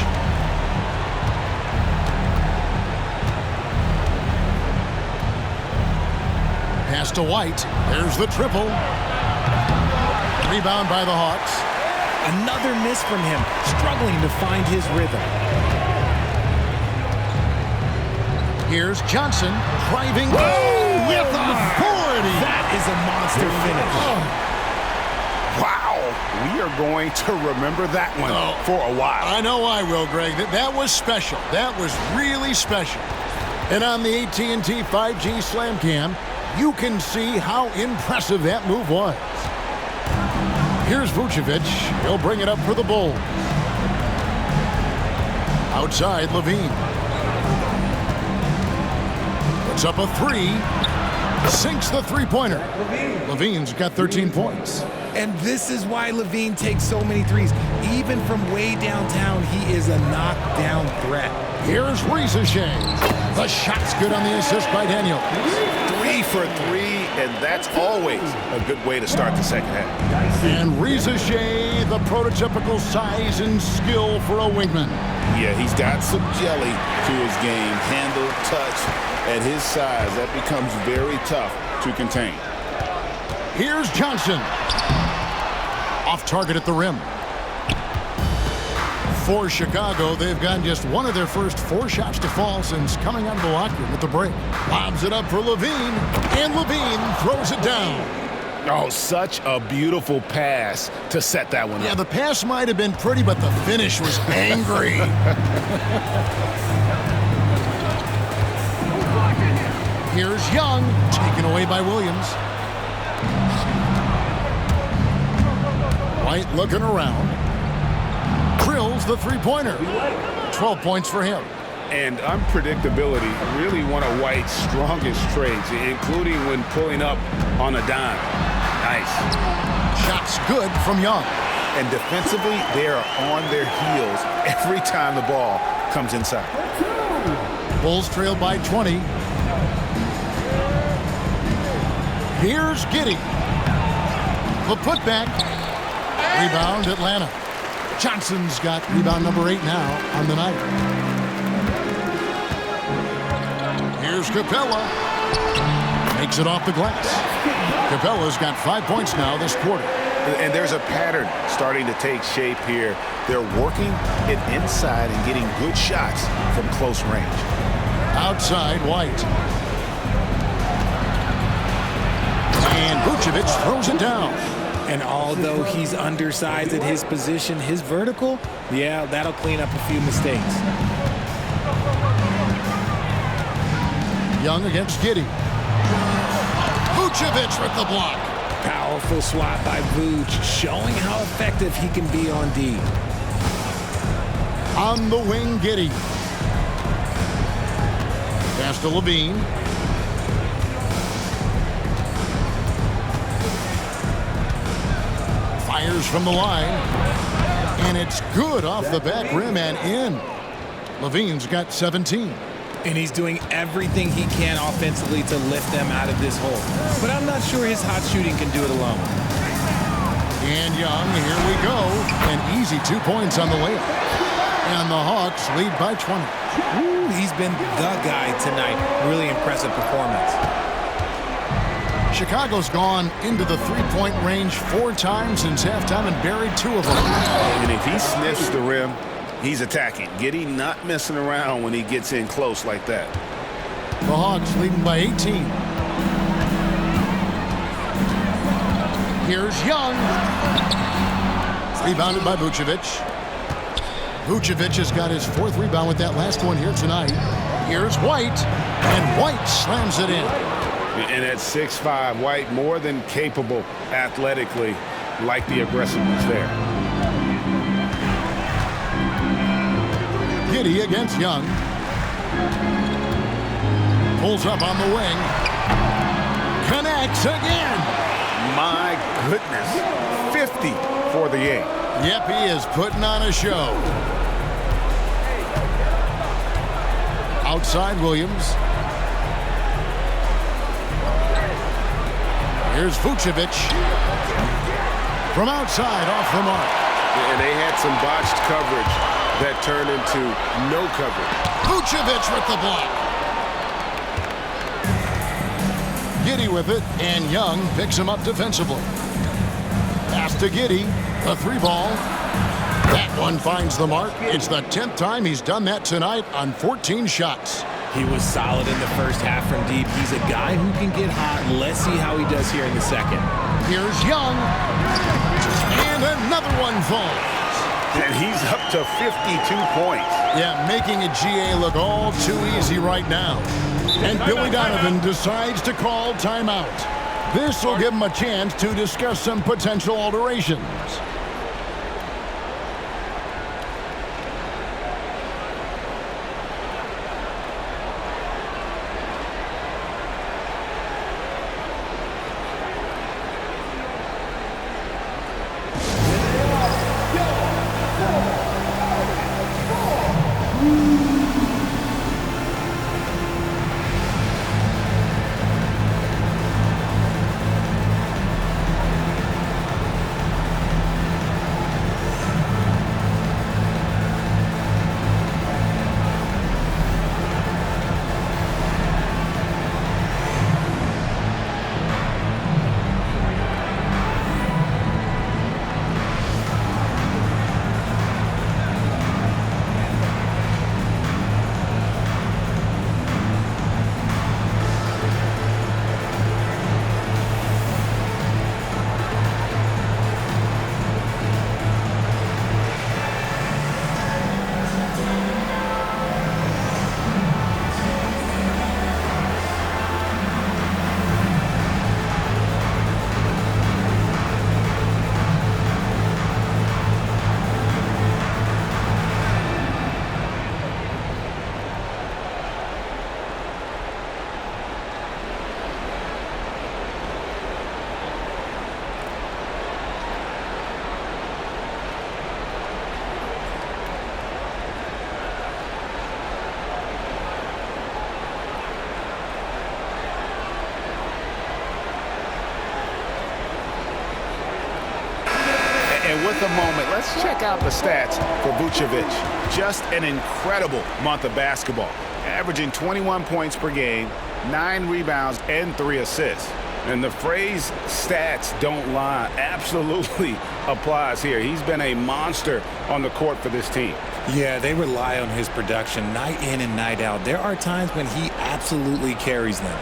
Pass to White. There's the triple. Rebound by the Hawks. Another miss from him, struggling to find his rhythm. Here's Johnson driving with authority. That is a monster finish. Wow, we are going to remember that one for a while. I know I will, Greg. That was special. That was really special. And on the AT&T 5G Slam Cam, you can see how impressive that move was. Here's Vucevic. He'll bring it up for the Bulls. Outside, LaVine. Puts up a three. Sinks the three-pointer. LaVine's got 13 points. And this is why LaVine takes so many threes. Even from way downtown, he is a knockdown threat. Here's Risacher. The shot's good on the assist by Daniel. 3 for 3, and that's always a good way to start the second half. And Risacher, the prototypical size and skill for a wingman. Yeah, he's got some jelly to his game. Handle, touch. At his size, that becomes very tough to contain. Here's Johnson. Off target at the rim. For Chicago, they've gotten just one of their first 4 shots to fall since coming out of the locker room at the break. Lobs it up for LaVine, and LaVine throws it down. Oh, such a beautiful pass to set that one up. Yeah, the pass might have been pretty, but the finish was angry. Here's Young, taken away by Williams. White looking around. Drills the three-pointer. 12 points for him. And unpredictability, really one of White's strongest traits, including when pulling up on a dime. Nice. Shots good from Young. And defensively, they are on their heels every time the ball comes inside. Bulls trail by 20. Here's Giddey. The putback. Rebound, Atlanta. Johnson's got rebound number 8 now on the night. Here's Capella. Makes it off the glass. Capella's got 5 points now this quarter. And there's a pattern starting to take shape here. They're working it inside and getting good shots from close range. Outside, White. And Vucevic throws it down. And although he's undersized at his position, his vertical, yeah, that'll clean up a few mistakes. Young against Giddey. Vucevic with the block. Powerful swat by Vuce, showing how effective he can be on D. On the wing, Giddey. Pass to LaVine. Fires from the line. And it's good off the back rim and in. LaVine's got 17. And he's doing everything he can offensively to lift them out of this hole. But I'm not sure his hot shooting can do it alone. And Young, here we go. An easy 2 points on the layup. And the Hawks lead by 20. Ooh, he's been the guy tonight. Really impressive performance. Chicago's gone into the three-point range 4 times since halftime and buried 2 of them. And if he sniffs the rim, he's attacking. Giddey not messing around when he gets in close like that. The Hawks leading by 18. Here's Young. Rebounded by Vucevic. Vucevic has got his 4th rebound with that last one here tonight. Here's White, and White slams it in. And at 6'5", White more than capable athletically, like the aggressiveness there. Giddey against Young. Pulls up on the wing. Connects again. My goodness. 50 for the 8. Yep, he is putting on a show. Outside Williams. Here's Vucevic. From outside, off the mark. And they had some botched coverage that turned into no coverage. Vucevic with the block. Giddey with it, and Young picks him up defensively. Pass to Giddey, a 3-ball. That one finds the mark. It's the 10th time he's done that tonight on 14 shots. He was solid in the first half from deep. He's a guy who can get hot. Let's see how he does here in the second. Here's Young. And another one falls. And he's up to 52 points. Yeah, making a GA look all too easy right now. And Billy Donovan decides to call timeout. This will give him a chance to discuss some potential alterations. And with the moment, let's check out the stats for Vucevic. Just an incredible month of basketball, averaging 21 points per game, 9 rebounds, and 3 assists. And the phrase stats don't lie absolutely applies here. He's been a monster on the court for this team. Yeah, they rely on his production night in and night out. There are times when he absolutely carries them.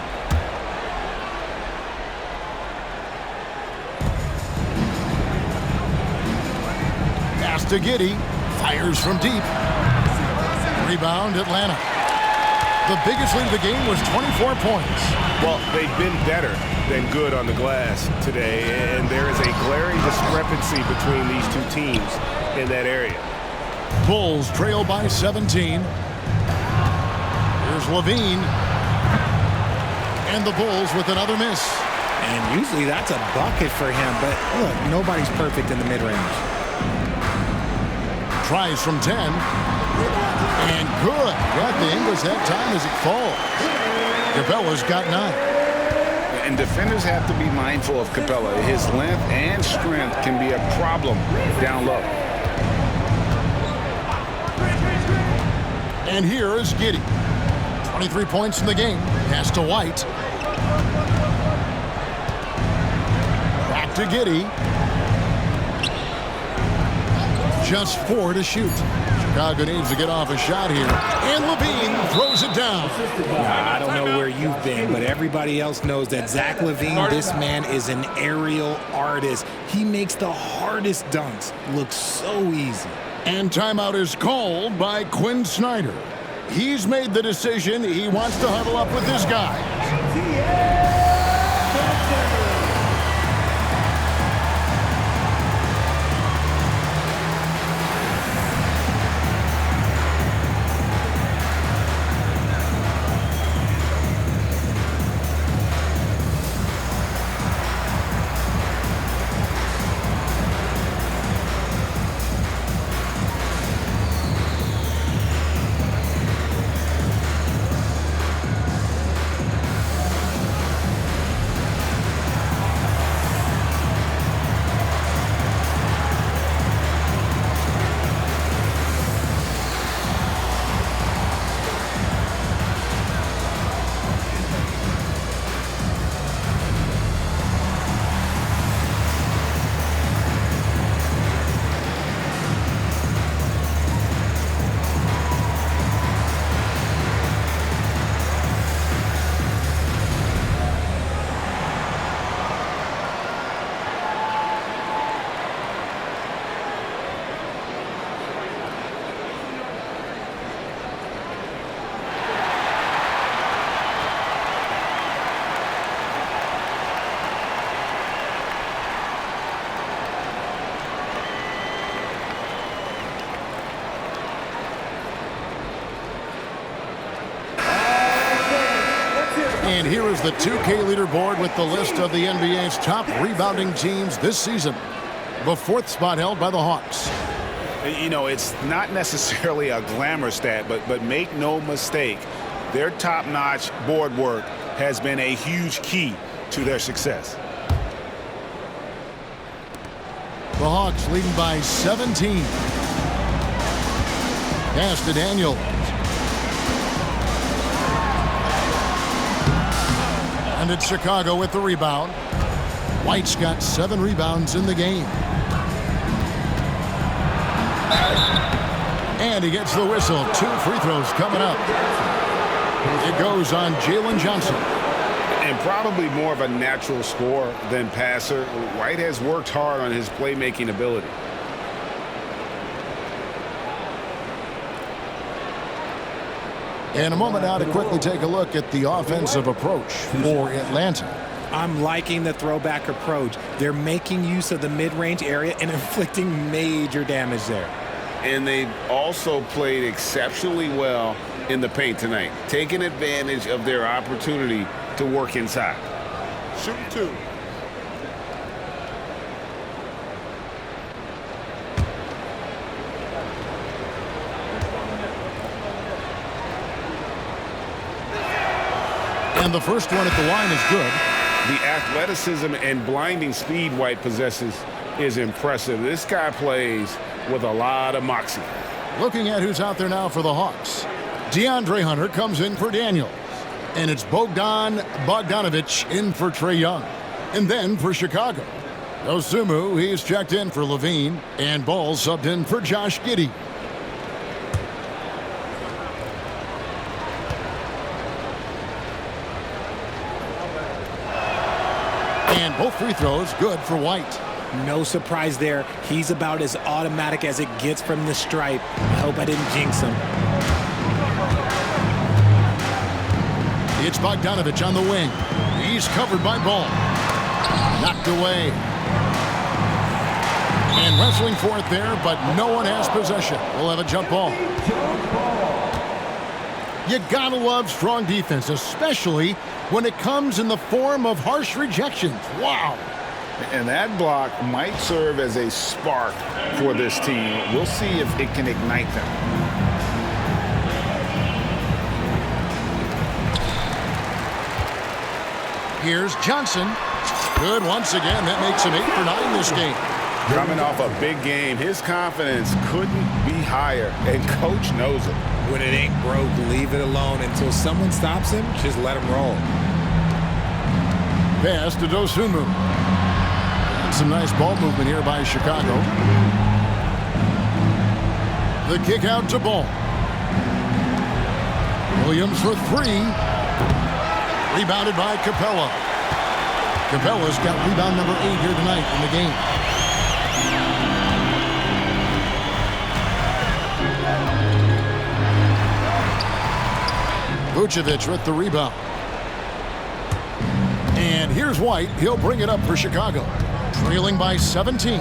To Giddey, fires from deep. Rebound, Atlanta. The biggest lead of the game was 24 points. Well, they've been better than good on the glass today, and there is a glaring discrepancy between these two teams in that area. Bulls trail by 17. Here's LaVine. And the Bulls with another miss. And usually that's a bucket for him, but look, nobody's perfect in the mid-range. Tries from 10. And good. Got the English that time as it falls. Capella's got 9. And defenders have to be mindful of Capella. His length and strength can be a problem down low. And here is Giddey. 23 points in the game. Pass to White. Back to Giddey. Just 4 to shoot. Chicago needs to get off a shot here. And LaVine throws it down. I don't know where you've been, but everybody else knows that Zach LaVine, this man is an aerial artist. He makes the hardest dunks look so easy. And timeout is called by Quinn Snyder. He's made the decision he wants to huddle up with his guys. And here is the 2K leaderboard with the list of the NBA's top rebounding teams this season. The 4th spot held by the Hawks. You know, it's not necessarily a glamour stat, but make no mistake, their top-notch board work has been a huge key to their success. The Hawks leading by 17. Pass to Daniel. And it's Chicago with the rebound. White's got 7 rebounds in the game. And he gets the whistle. 2 free throws coming up. It goes on Jalen Johnson. And probably more of a natural scorer than passer, White has worked hard on his playmaking ability. In a moment now to quickly take a look at the offensive approach for Atlanta. I'm liking the throwback approach. They're making use of the mid-range area and inflicting major damage there. And they've also played exceptionally well in the paint tonight, taking advantage of their opportunity to work inside. Shoot 2. And the first one at the line is good. The athleticism and blinding speed White possesses is impressive. This guy plays with a lot of moxie. Looking at who's out there now for the Hawks. DeAndre Hunter comes in for Daniels. And it's Bogdanovich in for Trae Young. And then for Chicago, Osumu, he's checked in for LaVine. And Ball subbed in for Josh Giddey. And both free throws good for White. No surprise there. He's about as automatic as it gets from the stripe. I hope I didn't jinx him. It's Bogdanovich on the wing. He's covered by Ball. Knocked away. And wrestling for it there, but no one has possession. We'll have a jump ball. You gotta love strong defense, especially when it comes in the form of harsh rejections. Wow. And that block might serve as a spark for this team. We'll see if it can ignite them. Here's Johnson. Good once again. That makes him 8 for 9 this game. Coming off a big game, his confidence couldn't be higher, and coach knows it. When it ain't broke, leave it alone. Until someone stops him, just let him roll. Pass to Dosunmu. Some nice ball movement here by Chicago. The kick out to Ball. Williams for 3. Rebounded by Capella. Capella's got rebound number 8 here tonight in the game. Vucevic with the rebound. And here's White. He'll bring it up for Chicago. Trailing by 17.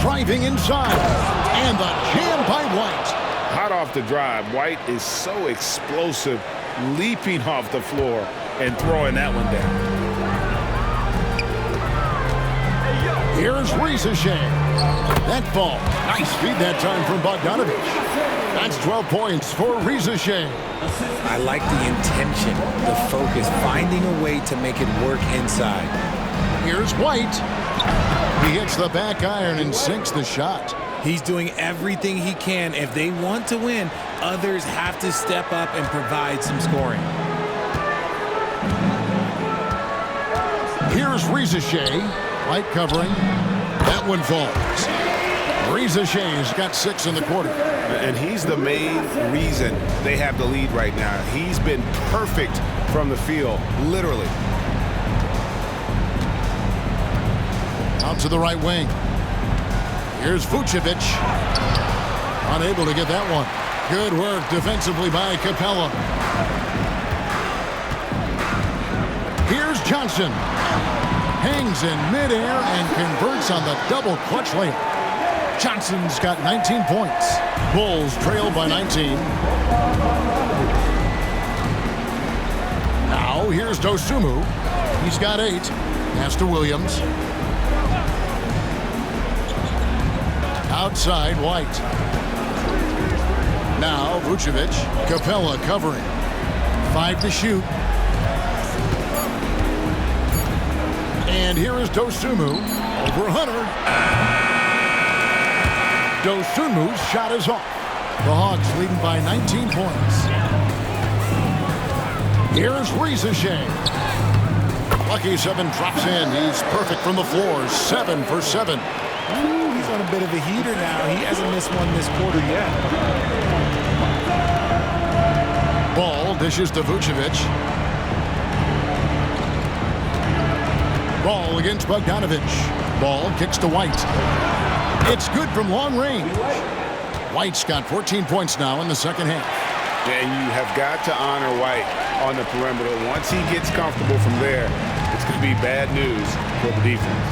Driving inside. And the jam by White. Hot off the drive, White is so explosive, leaping off the floor and throwing that one down. Here's Risacher. That ball. Nice feed that time from Bogdanovich. That's 12 points for Risacher. I like the intention, the focus, finding a way to make it work inside. Here's White. He hits the back iron and sinks the shot. He's doing everything he can. If they want to win, others have to step up and provide some scoring. Here's Risacher. White covering. That one falls. Risacher's got 6 in the quarter. And he's the main reason they have the lead right now. He's been perfect from the field, literally. Out to the right wing. Here's Vucevic. Unable to get that one. Good work defensively by Capella. Here's Johnson. Hangs in midair and converts on the double clutch layup. Johnson's got 19 points. Bulls trail by 19. Now 2, here's Dosunmu. He's got 8. Pass to Williams. Outside, White. Now, Vucevic. Capella covering. 5 to shoot. And here is Dosunmu. Over 100. Dosunmu's shot is off. The Hawks leading by 19 points. Here's Risacher. Lucky 7 drops in. He's perfect from the floor. 7 for 7. Ooh, he's on a bit of a heater now. He hasn't missed one this quarter yet. Ball dishes to Vucevic. Ball against Bogdanovic. Ball kicks to White. It's good from long range. White's got 14 points now in the second half. And you have got to honor White on the perimeter. Once he gets comfortable from there, it's going to be bad news for the defense.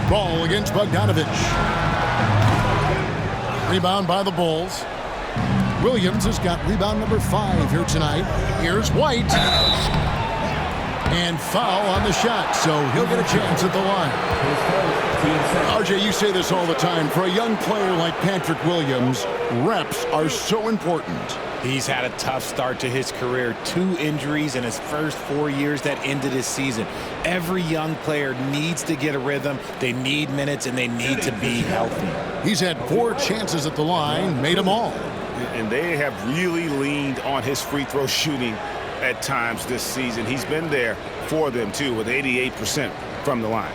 Ball against Bogdanovic. Rebound by the Bulls. Williams has got rebound number 5 here tonight. Here's White. And foul on the shot, so he'll get a chance at the line. RJ, you say this all the time. For a young player like Patrick Williams, reps are so important. He's had a tough start to his career. 2 injuries in his first 4 years that ended his season. Every young player needs to get a rhythm. They need minutes, and they need to be healthy. He's had 4 chances at the line, made them all. And they have really leaned on his free throw shooting at times this season. He's been there for them, too, with 88% from the line.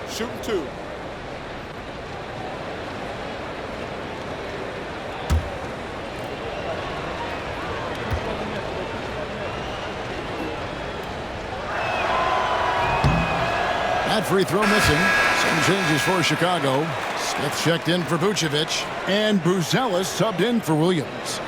Shooting 2. That free throw missing. Some changes for Chicago. Smith checked in for Vucevic, and Buzelis subbed in for Williams.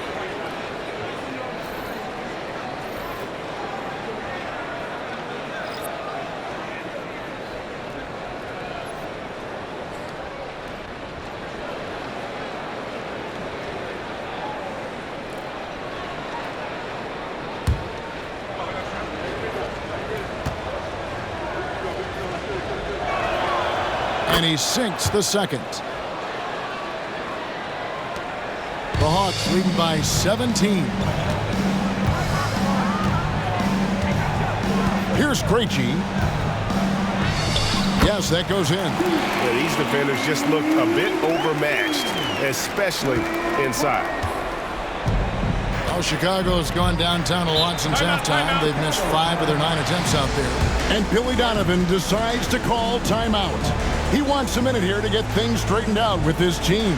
And he sinks the second. The Hawks leading by 17. Here's Krejci. Yes, that goes in. Yeah, these defenders just look a bit overmatched, especially inside. Well, Chicago's gone downtown a lot since halftime. They've missed 5 of their 9 attempts out there. And Billy Donovan decides to call timeout. He wants a minute here to get things straightened out with his team.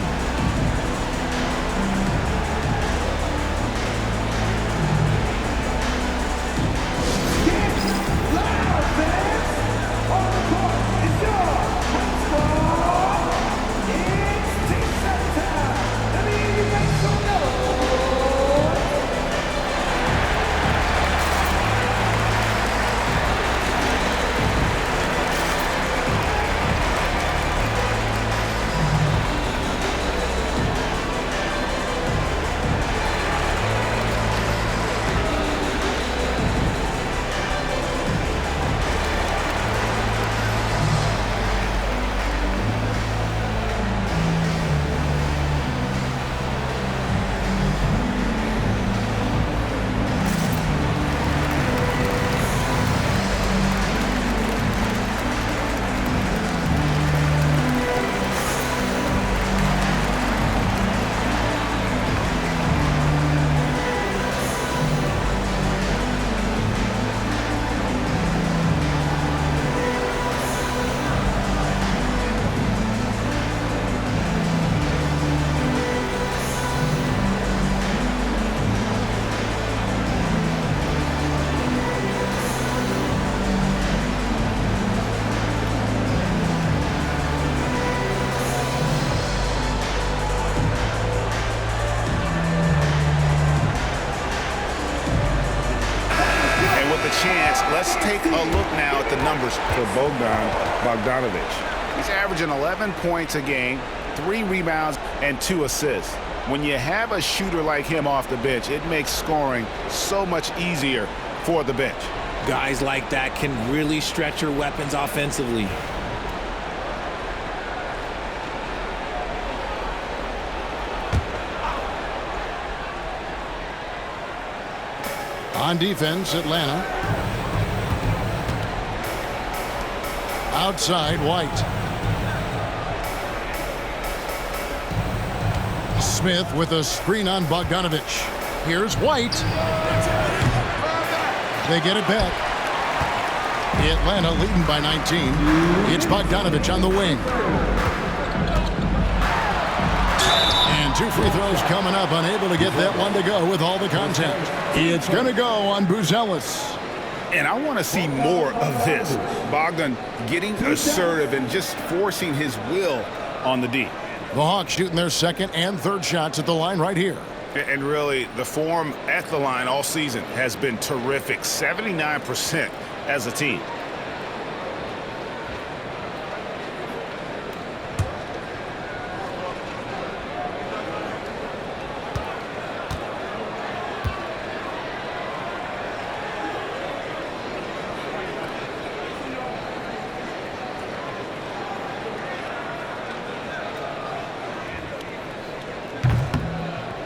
Let's take a look now at the numbers for Bogdanovic. He's averaging 11 points a game, 3 rebounds and 2 assists. When you have a shooter like him off the bench, it makes scoring so much easier for the bench. Guys like that can really stretch your weapons offensively. On defense, Atlanta. Outside, White. Smith with a screen on Bogdanovich. Here's White. They get it back. Atlanta leading by 19. It's Bogdanovich on the wing. And 2 free throws coming up, unable to get that one to go with all the contact. It's going to go on Buzelis. And I want to see more of this. Bogdan getting assertive and just forcing his will on the D. The Hawks shooting their second and third shots at the line right here. And really, the form at the line all season has been terrific. 79% as a team.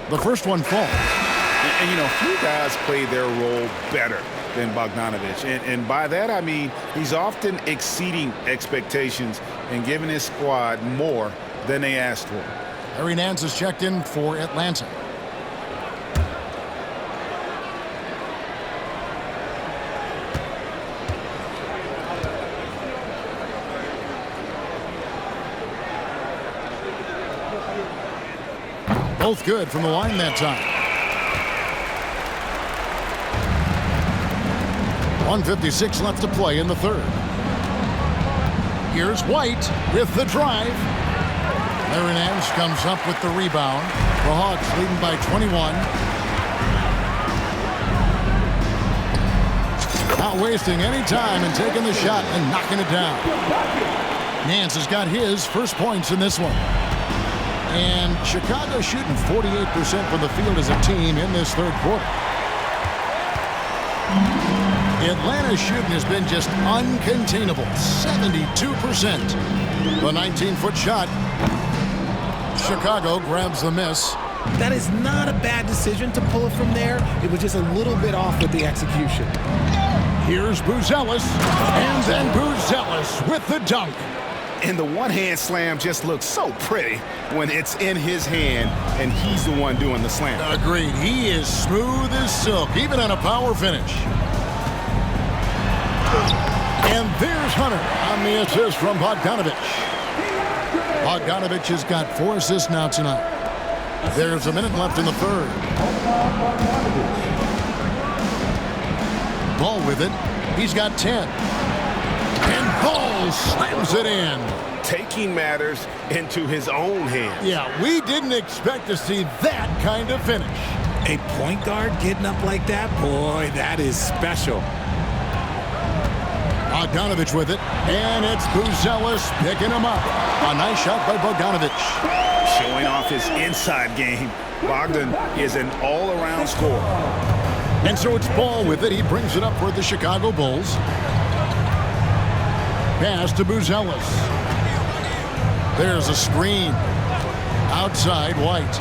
The first one falls. And you know, few guys play their role better than Bogdanovich. And by that, I mean he's often exceeding expectations and giving his squad more than they asked for. Larry Nance is checked in for Atlanta. Both good from the line that time. 1:56 left to play in the third. Here's White with the drive. Larry Nance comes up with the rebound. The Hawks leading by 21. Not wasting any time and taking the shot and knocking it down. Nance has got his first points in this one. And Chicago shooting 48% from the field as a team in this third quarter. Atlanta's shooting has been just uncontainable, 72%. The 19-foot shot. Chicago grabs the miss. That is not a bad decision to pull it from there. It was just a little bit off with the execution. Here's Buzelis, and then Buzelis with the dunk. And the one-hand slam just looks so pretty when it's in his hand and he's the one doing the slam. Agreed. He is smooth as silk, even on a power finish. And there's Hunter on the assist from Bogdanovich. Bogdanovich has got 4 assists now tonight. There's a minute left in the third. Ball with it. He's got 10. And Ball slams it in. Taking matters into his own hands. Yeah, we didn't expect to see that kind of finish. A point guard getting up like that? Boy, that is special. Bogdanovich with it, and it's Buzelis picking him up. A nice shot by Bogdanovich. Showing off his inside game. Bogdan is an all-around scorer. And so it's Ball with it. He brings it up for the Chicago Bulls. Pass to Buzelis. There's a screen. Outside, White.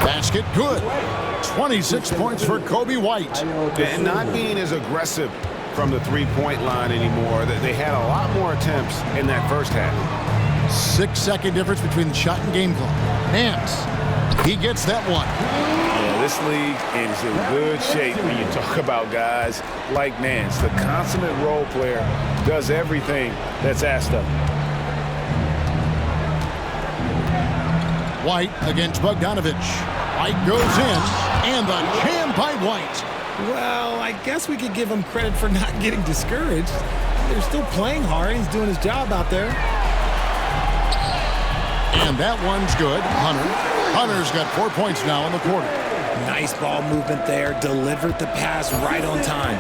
Basket good. 26 points for Kobe White. And not being as aggressive from the three-point line anymore. They had a lot more attempts in that first half. 6-second difference between the shot and game clock. Nance, he gets that one. Yeah, this league is in good shape when you talk about guys like Nance. The consummate role player does everything that's asked of him. White against Bogdanovich. White goes in, and the jam by White. Well, I guess we could give him credit for not getting discouraged. They're still playing hard. He's doing his job out there. And that one's good. Hunter's got 4 points now in the quarter. Nice ball movement there. Delivered the pass right on time.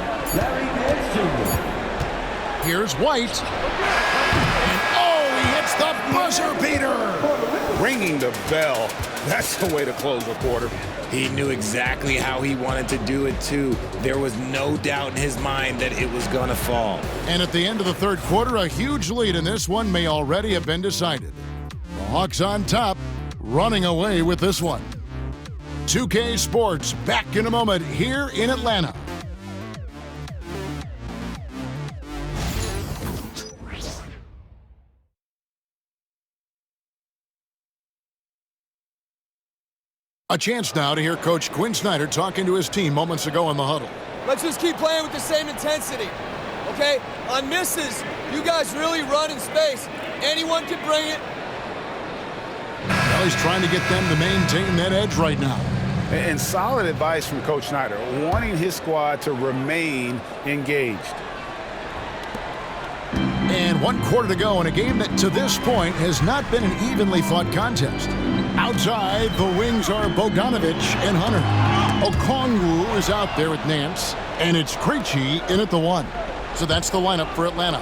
Here's White. And oh, he hits ringing the bell. That's the way to close a quarter. He knew exactly how he wanted to do it, too. There was no doubt in his mind that it was going to fall. And at the end of the third quarter, a huge lead in this one may already have been decided. The Hawks on top, running away with this one. 2K Sports back in a moment here in Atlanta. A chance now to hear Coach Quinn Snyder talking to his team moments ago in the huddle. Let's just keep playing with the same intensity, okay? On misses, you guys really run in space. Anyone can bring it. Well, he's trying to get them to maintain that edge right now. And solid advice from Coach Snyder, wanting his squad to remain engaged. And 1 quarter to go in a game that to this point has not been an evenly fought contest. Outside, the wings are Bogdanovich and Hunter. Okongwu is out there with Nance, and it's Krejci in at the 1. So that's the lineup for Atlanta.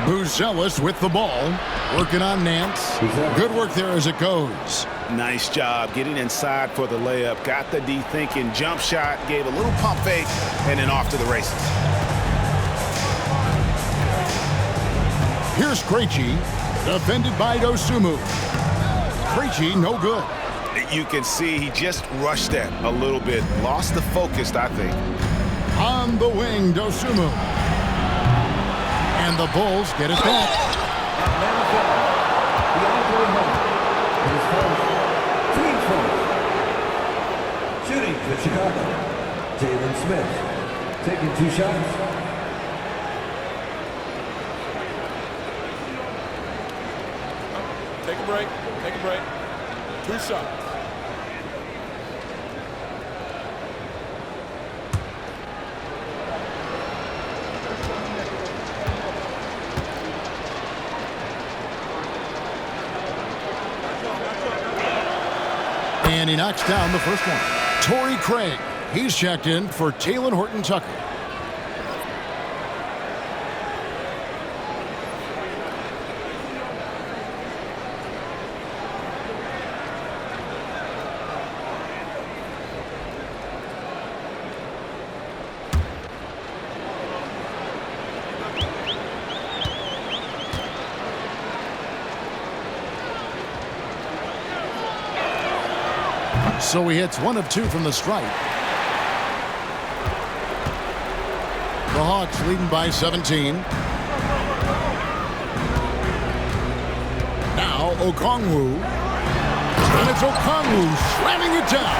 Buzelis with the ball, working on Nance. Good work there as it goes. Nice job getting inside for the layup. Got the D thinking, jump shot, gave a little pump fake, and then off to the races. Here's Krejci, defended by Dosunmu. Krejci, no good. You can see he just rushed that a little bit. Lost the focus, I think. On the wing, Dosunmu. And the Bulls get it back. Shooting for Chicago, Jalen Smith, taking 2 shots. Take a break, take a break. 2 shots. And he knocks down the first one. Torrey Craig, he's checked in for Talen Horton-Tucker. So he hits 1 of 2 from the stripe. The Hawks leading by 17. Now Okongwu. And it's Okongwu slamming it down.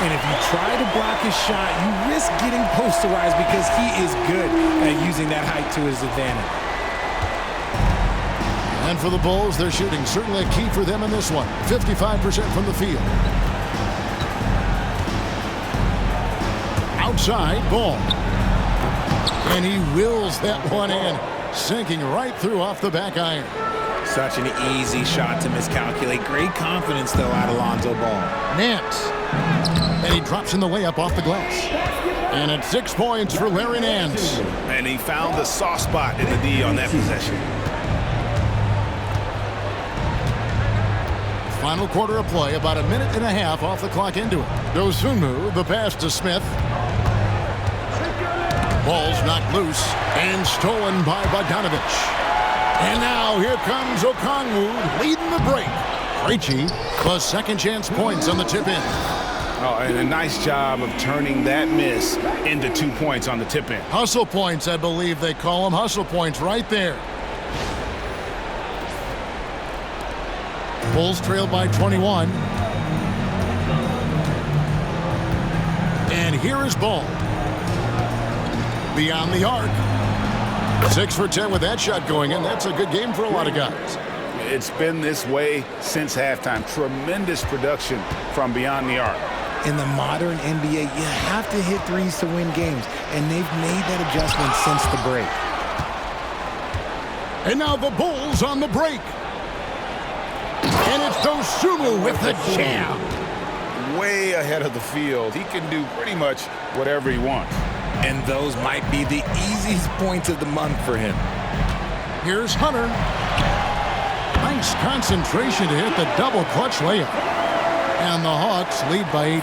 And if you try to block his shot, you risk getting posterized because he is good at using that height to his advantage. And for the Bulls, their shooting certainly a key for them in this one. 55% from the field. Outside, ball. And he wills that one in, sinking right through off the back iron. Such an easy shot to miscalculate. Great confidence, though, out of Lonzo Ball. Nance. And he drops in the layup off the glass. And it's 6 points for Larry Nance. And he found the soft spot in the D on that possession. Final quarter of play, about a minute and a half off the clock into it. Dosunmu, the pass to Smith. Ball's knocked loose and stolen by Bogdanovich. And now here comes Okongwu leading the break. Krejci, the second chance points on the tip in. Oh, and a nice job of turning that miss into 2 points on the tip in. Hustle points, I believe they call them. Hustle points right there. Bulls trailed by 21. And here is Ball. Beyond the arc. 6 for 10 with that shot going in. That's a good game for a lot of guys. It's been this way since halftime. Tremendous production from beyond the arc. In the modern NBA, you have to hit threes to win games, and they've made that adjustment since the break. And now the Bulls on the break. And it's Dosunmu with the jam. Way ahead of the field. He can do pretty much whatever he wants. And those might be the easiest points of the month for him. Here's Hunter. Nice concentration to hit the double clutch layup. And the Hawks lead by 18.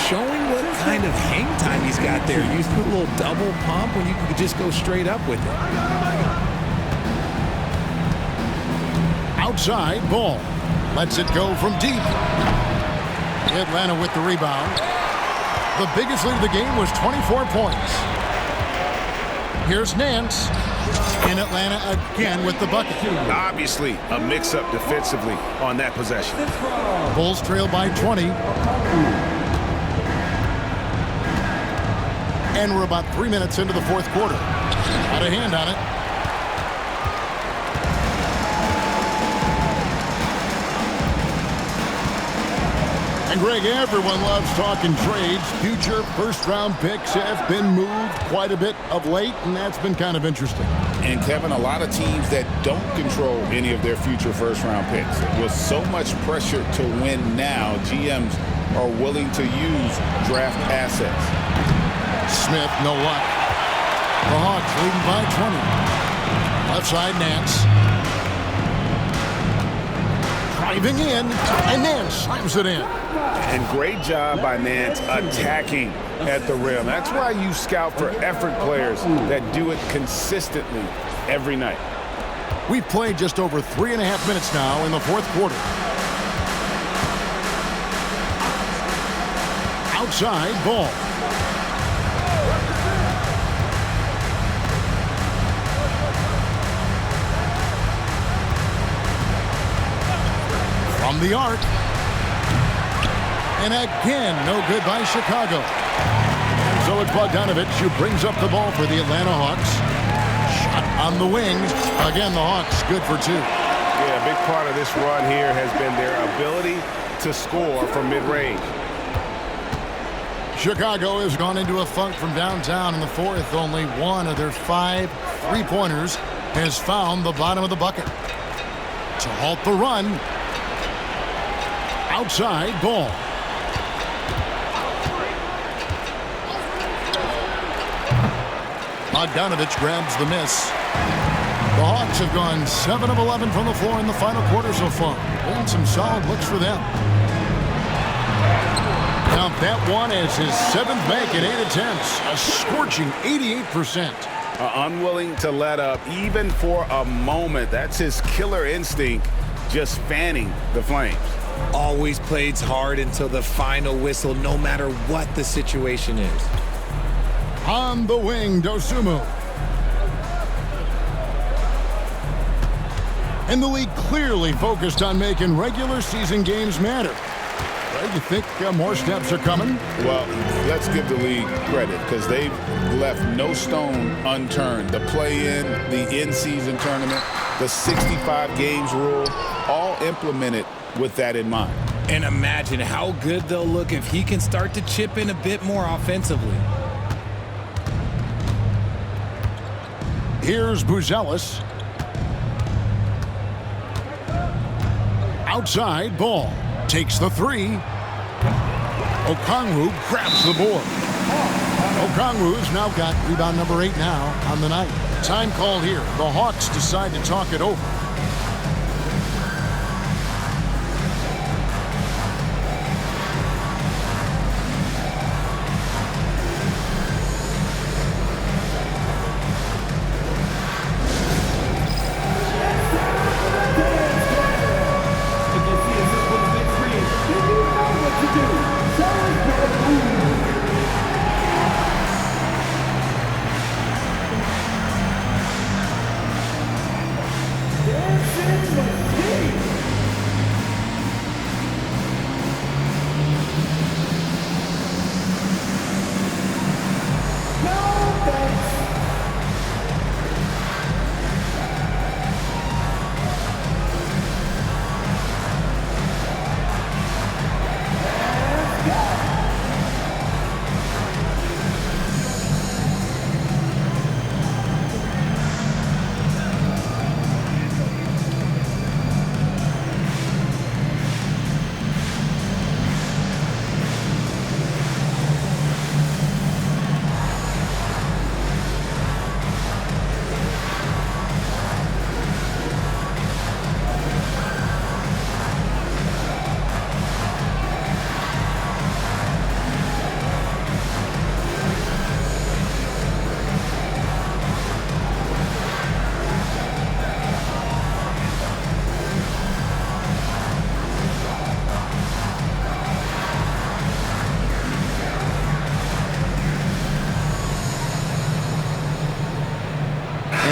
Showing what kind of hang time he's got there. Using a little double pump when you could just go straight up with it. Outside, Ball lets it go from deep. Atlanta with the rebound. The biggest lead of the game was 24 points. Here's Nance. And Atlanta again with the bucket. Obviously, a mix-up defensively on that possession. Bulls trail by 20. And we're about 3 minutes into the fourth quarter. Out of hand on it. And Greg, everyone loves talking trades. Future first-round picks have been moved quite a bit of late, and that's been kind of interesting. And Kevin, a lot of teams that don't control any of their future first-round picks. With so much pressure to win now, GMs are willing to use draft assets. Smith, no luck. The Hawks leading by 20. Left side, Nance. Driving in, and Nance slams it in. And great job by Nance attacking at the rim. That's why you scout for effort players that do it consistently every night. We've played just over 3.5 minutes now in the fourth quarter. Outside, Ball. From the arc. And again, no good by Chicago. So it's Bogdanovich who brings up the ball for the Atlanta Hawks. Shot on the wing. Again, the Hawks good for 2. Yeah, a big part of this run here has been their ability to score from mid-range. Chicago has gone into a funk from downtown in the fourth. Only one of their 5 3-pointers has found the bottom of the bucket. To halt the run. Outside, Ball. Bogdanovich grabs the miss. The Hawks have gone 7 of 11 from the floor in the final quarter so far. And some solid looks for them. Now that one is his 7th make at 8 attempts. A scorching 88%. Unwilling to let up even for a moment. That's his killer instinct, just fanning the flames. Always plays hard until the final whistle, no matter what the situation is. On the wing, Dosunmu. And the league clearly focused on making regular season games matter. Right, you think more steps are coming? Well, let's give the league credit because they've left no stone unturned. The play-in, the in-season tournament, the 65 games rule, all implemented with that in mind. And imagine how good they'll look if he can start to chip in a bit more offensively. Here's Buzelis. Outside, Ball. Takes the 3. Okongwu grabs the board. Okongwu's now got rebound number 8 now on the night. Time call here. The Hawks decide to talk it over.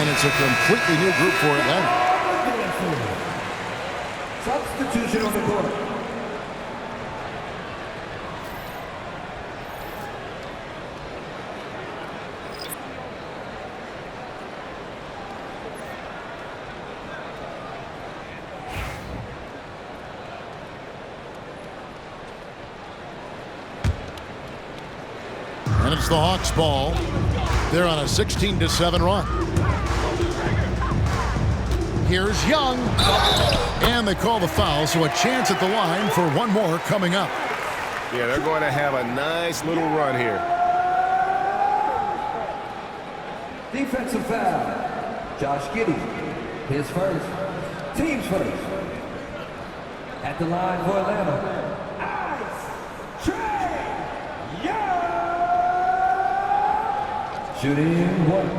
and it's a completely new group for Atlanta. Substitution on the court. And it's the Hawks ball. They're on a 16-7 run. Here's Young. And they call the foul, so a chance at the line for one more coming up. Yeah, they're going to have a nice little run here. Defensive foul. Josh Giddey. His first. Team's first. At the line for Atlanta. Ice Trey Young. Shooting one.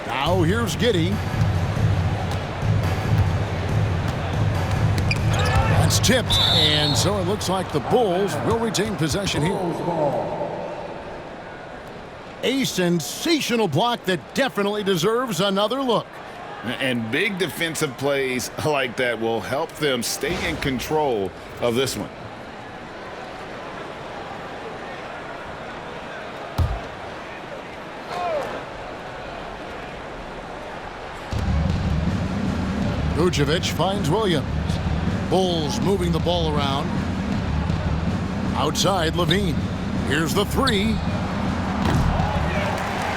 Now here's Giddey. That's tipped, and so it looks like the Bulls will retain possession here. A sensational block that definitely deserves another look. And big defensive plays like that will help them stay in control of this one. Vucevic finds Williams. Bulls moving the ball around. Outside, LaVine. Here's the three.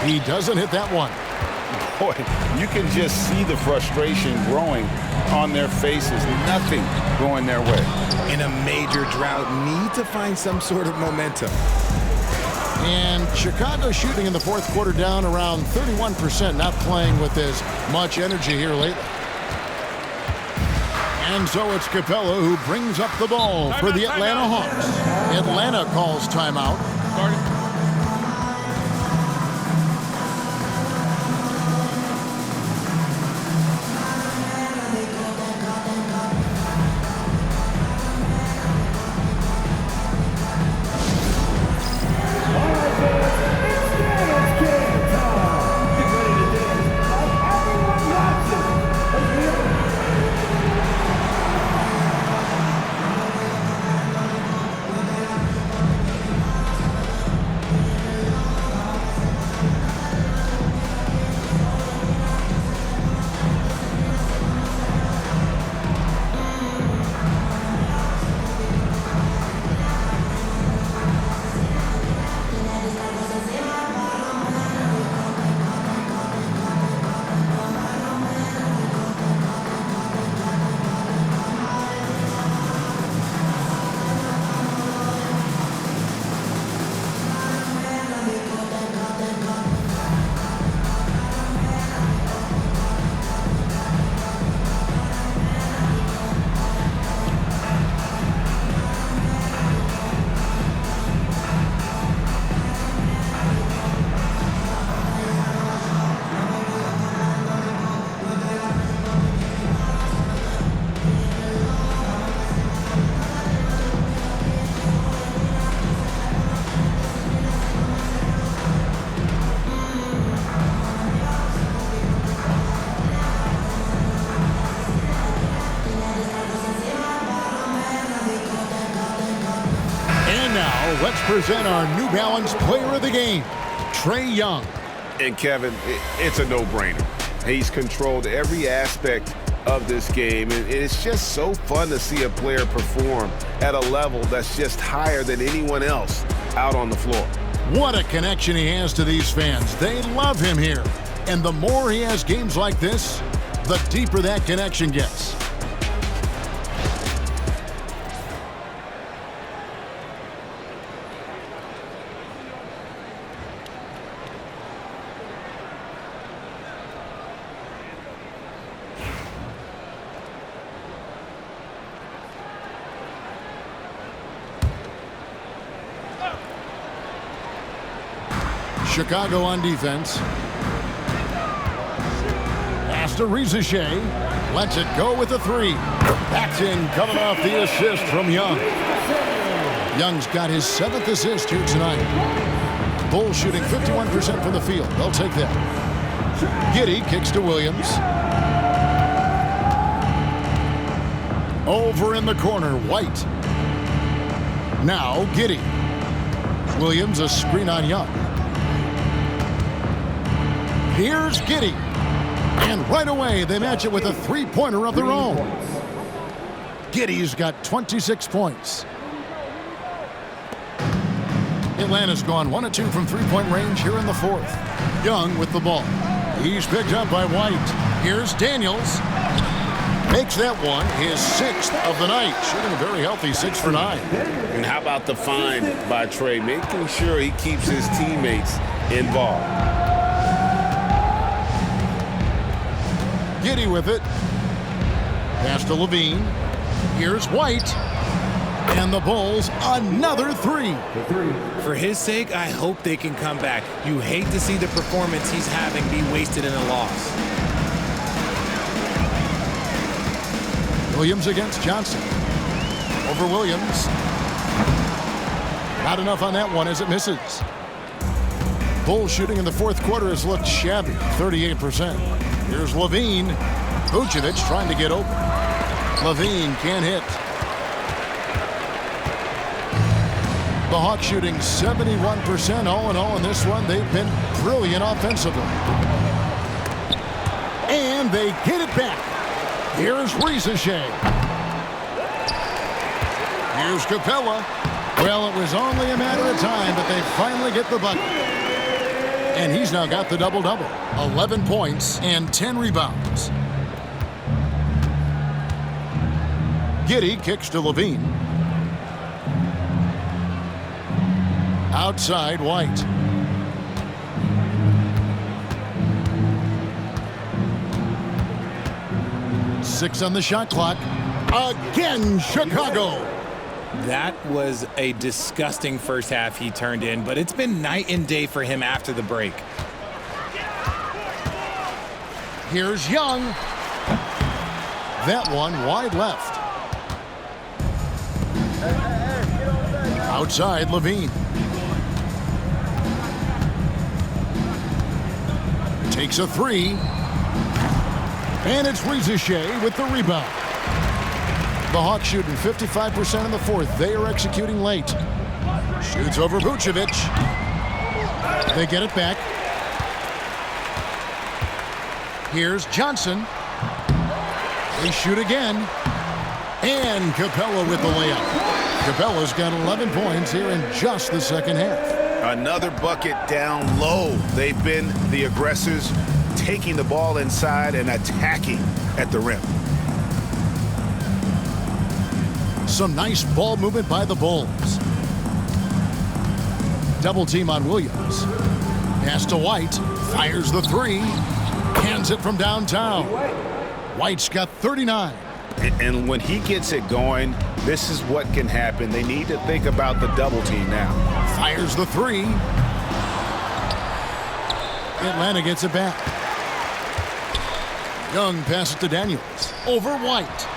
He doesn't hit that one. Boy, you can just see the frustration growing on their faces. Nothing going their way. In a major drought, need to find some sort of momentum. And Chicago shooting in the fourth quarter down around 31%, not playing with as much energy here lately. And so it's Capella who brings up the ball for the Atlanta Hawks. Atlanta calls timeout. Let's present our New Balance Player of the Game, Trey Young. And Kevin, it's a no-brainer. He's controlled every aspect of this game, and it's just so fun to see a player perform at a level that's just higher than anyone else out on the floor. What a connection he has to these fans. They love him here. And the more he has games like this, the deeper that connection gets. Chicago on defense. Pass to Risacher. Lets it go with the three. That's in, coming off the assist from Young. Young's got his 7th assist here tonight. Bulls shooting 51% from the field. They'll take that. Giddey kicks to Williams. Over in the corner, White. Now Giddey. Williams a screen on Young. Here's Giddey. And right away, they match it with a three-pointer of their own. Giddey's got 26 points. Atlanta's gone 1 of 2 from three-point range here in the 4th. Young with the ball. He's picked up by White. Here's Daniels. Makes that one his 6th of the night. Shooting a very healthy 6 for 9. And how about the find by Trey, making sure he keeps his teammates involved. Giddey with it. Pass to LaVine. Here's White. And the Bulls, another 3. For his sake, I hope they can come back. You hate to see the performance he's having be wasted in a loss. Williams against Johnson. Over Williams. Not enough on that one as it misses. Bulls shooting in the 4th quarter has looked shabby, 38%. Here's LaVine. Vucevic trying to get open. LaVine can't hit. The Hawks shooting 71% all in all in this one. They've been brilliant offensively. And they get it back. Here's Risacher. Here's Capella. Well, it was only a matter of time, but they finally get the bucket. And he's now got the double-double. 11 points and 10 rebounds. Giddey kicks to LaVine. Outside, White. Six on the shot clock. Again, Chicago. That was a disgusting first half he turned in, but it's been night and day for him after the break. Here's Young. That one wide left. Outside, LaVine. Takes a 3. And it's Risacher with the rebound. The Hawks shooting 55% in the 4th. They are executing late. Shoots over Vucevic. They get it back. Here's Johnson. They shoot again. And Capella with the layup. Capella's got 11 points here in just the 2nd half. Another bucket down low. They've been the aggressors, taking the ball inside and attacking at the rim. Some nice ball movement by the Bulls. Double team on Williams. Pass to White. Fires the 3. Hands it from downtown. White's got 39. And when he gets it going, this is what can happen. They need to think about the double team now. Fires the 3. Atlanta gets it back. Young passes to Daniels. Over White.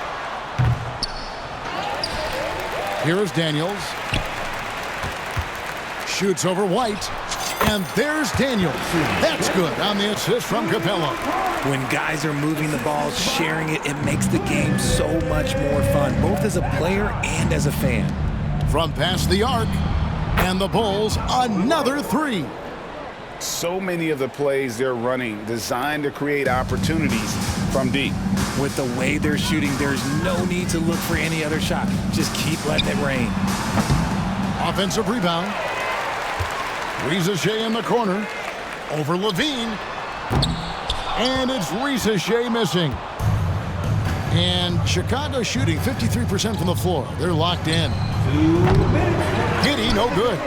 Here's Daniels. Shoots over White. And there's Daniels. That's good on the assist from Capella. When guys are moving the ball, sharing it, it makes the game so much more fun, both as a player and as a fan. From past the arc. And the Bulls, another 3. So many of the plays they're running designed to create opportunities from deep. With the way they're shooting, there's no need to look for any other shot. Just keep letting it rain. Offensive rebound. Risacher in the corner. Over LaVine. And it's Risacher missing. And Chicago shooting 53% from the floor. They're locked in. Giddey, no good.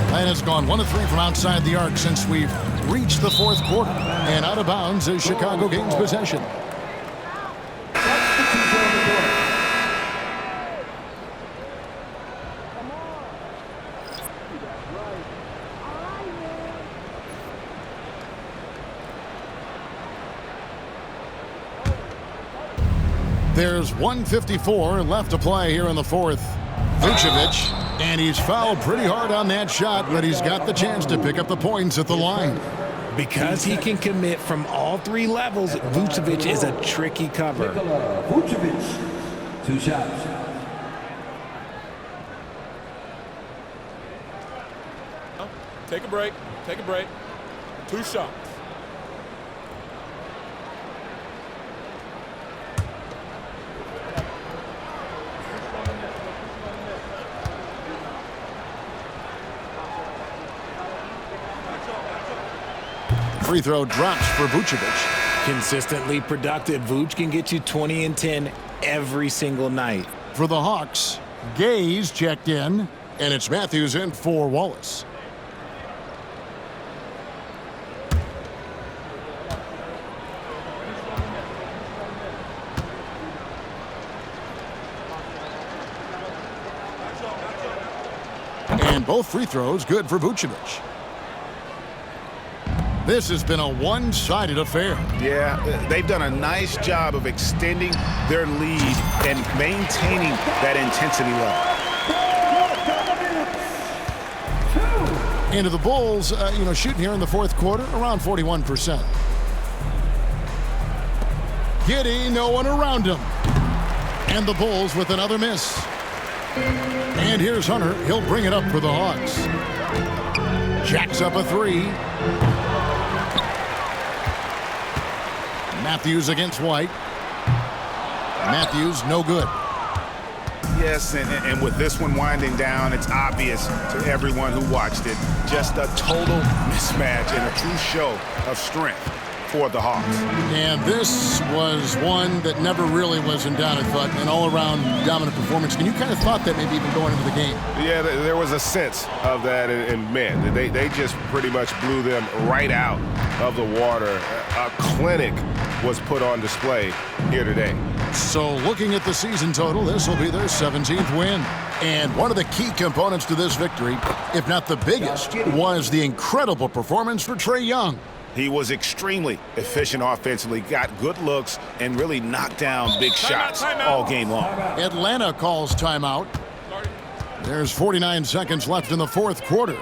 Atlanta's gone 1 of 3 from outside the arc since we've reached the 4th quarter. And out of bounds as Chicago gains possession. There's 1:54 left to play here in the fourth. Vucevic, and he's fouled pretty hard on that shot, but he's got the chance to pick up the points at the line. Because he can commit from all three levels, Vucevic is a tricky cover. Vucevic, 2 shots. Take a break. Take a break. 2 shots. Free throw drops for Vucevic. Consistently productive, Vuce can get you 20 and 10 every single night. For the Hawks, Gay's checked in, and it's Matthews in for Wallace. And both free throws good for Vucevic. This has been a one-sided affair. Yeah, they've done a nice job of extending their lead and maintaining that intensity level. Into the Bulls, shooting here in the fourth quarter, around 41%. Giddey, no one around him. And the Bulls with another miss. And here's Hunter. He'll bring it up for the Hawks. Jacks up a 3. Matthews against White. Matthews, no good. Yes, and with this one winding down, it's obvious to everyone who watched it. Just a total mismatch and a true show of strength for the Hawks. And this was one that never really was in doubt, I thought, an all-around dominant performance. And you kind of thought that maybe even going into the game. Yeah, there was a sense of that in men. They just pretty much blew them right out of the water. A clinic was put on display here today. So looking at the season total, this will be their 17th win. And one of the key components to this victory, if not the biggest, was the incredible performance for Trae Young. He was extremely efficient offensively, got good looks, and really knocked down big shots all game long. Atlanta calls timeout. There's 49 seconds left in the fourth quarter.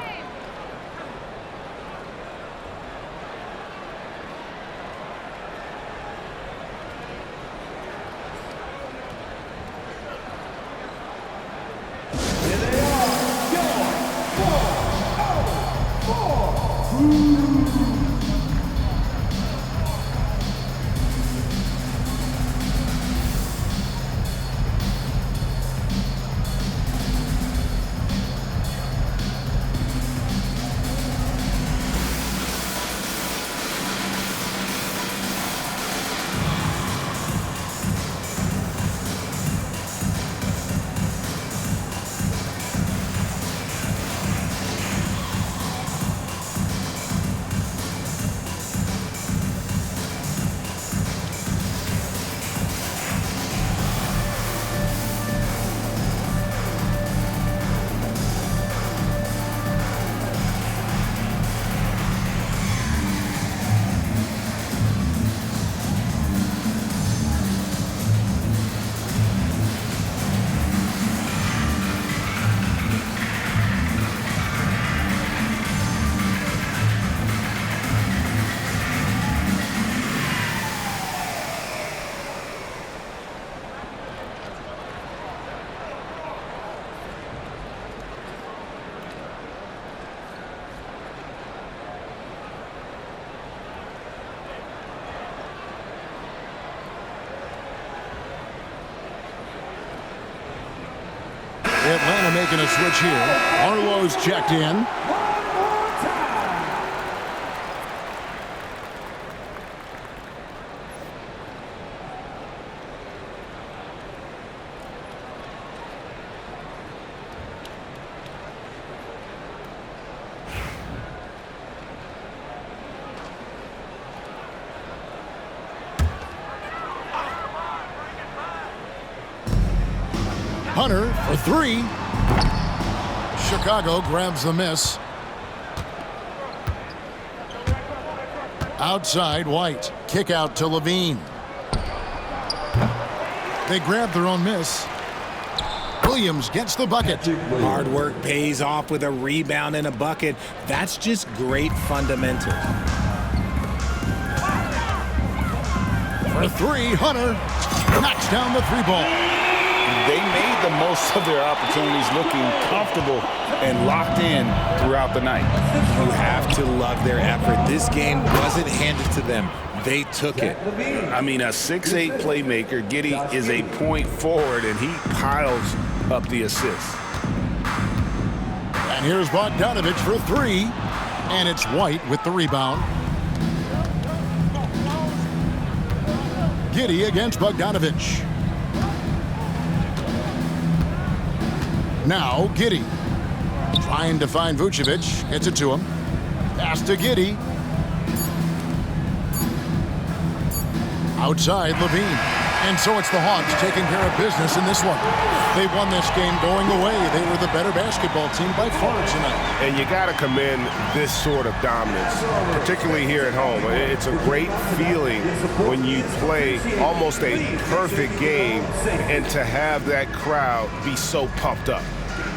Atlanta making a switch here. Arlo's checked in. Hunter for 3. Chicago grabs the miss. Outside, White. Kick out to LaVine. They grab their own miss. Williams gets the bucket. Hard work pays off with a rebound and a bucket. That's just great fundamentals. For three, Hunter knocks down the three ball. They made the most of their opportunities, looking comfortable and locked in throughout the night. You have to love their effort. This game wasn't handed to them. They took it. I mean, a 6'8" playmaker. Giddey is a point forward, and he piles up the assists. And here's Bogdanovich for three. And it's White with the rebound. Giddey against Bogdanovich. Now Giddey trying to find Vucevic. Gets it to him. Pass to Giddey. Outside LaVine. And so it's the Hawks taking care of business in this one. They won this game going away. They were the better basketball team by far tonight. And you got to commend this sort of dominance, particularly here at home. It's a great feeling when you play almost a perfect game and to have that crowd be so pumped up.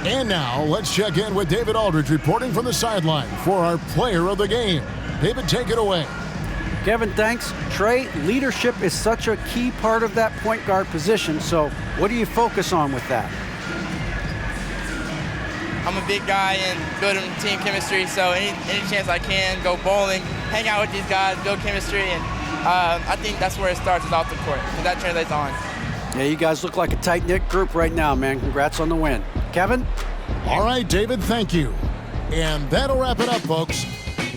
And now let's check in with David Aldridge reporting from the sideline for our player of the game. David, take it away. Kevin, thanks. Trey, leadership is such a key part of that point guard position, so what do you focus on with that? I'm a big guy and building team chemistry, so any chance I can, go bowling, hang out with these guys, build chemistry, and I think that's where it starts, is off the court, and that translates on. Yeah, you guys look like a tight-knit group right now, man. Congrats on the win. Kevin? All right, David, thank you. And that'll wrap it up, folks.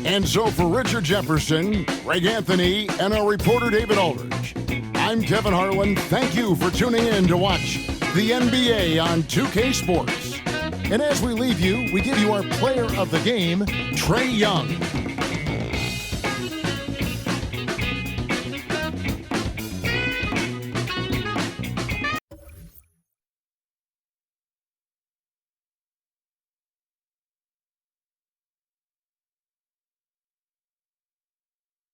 And so for Richard Jefferson, Greg Anthony, and our reporter David Aldridge, I'm Kevin Harlan. Thank you for tuning in to watch the NBA on 2K Sports. And as we leave you, we give you our player of the game, Trae Young.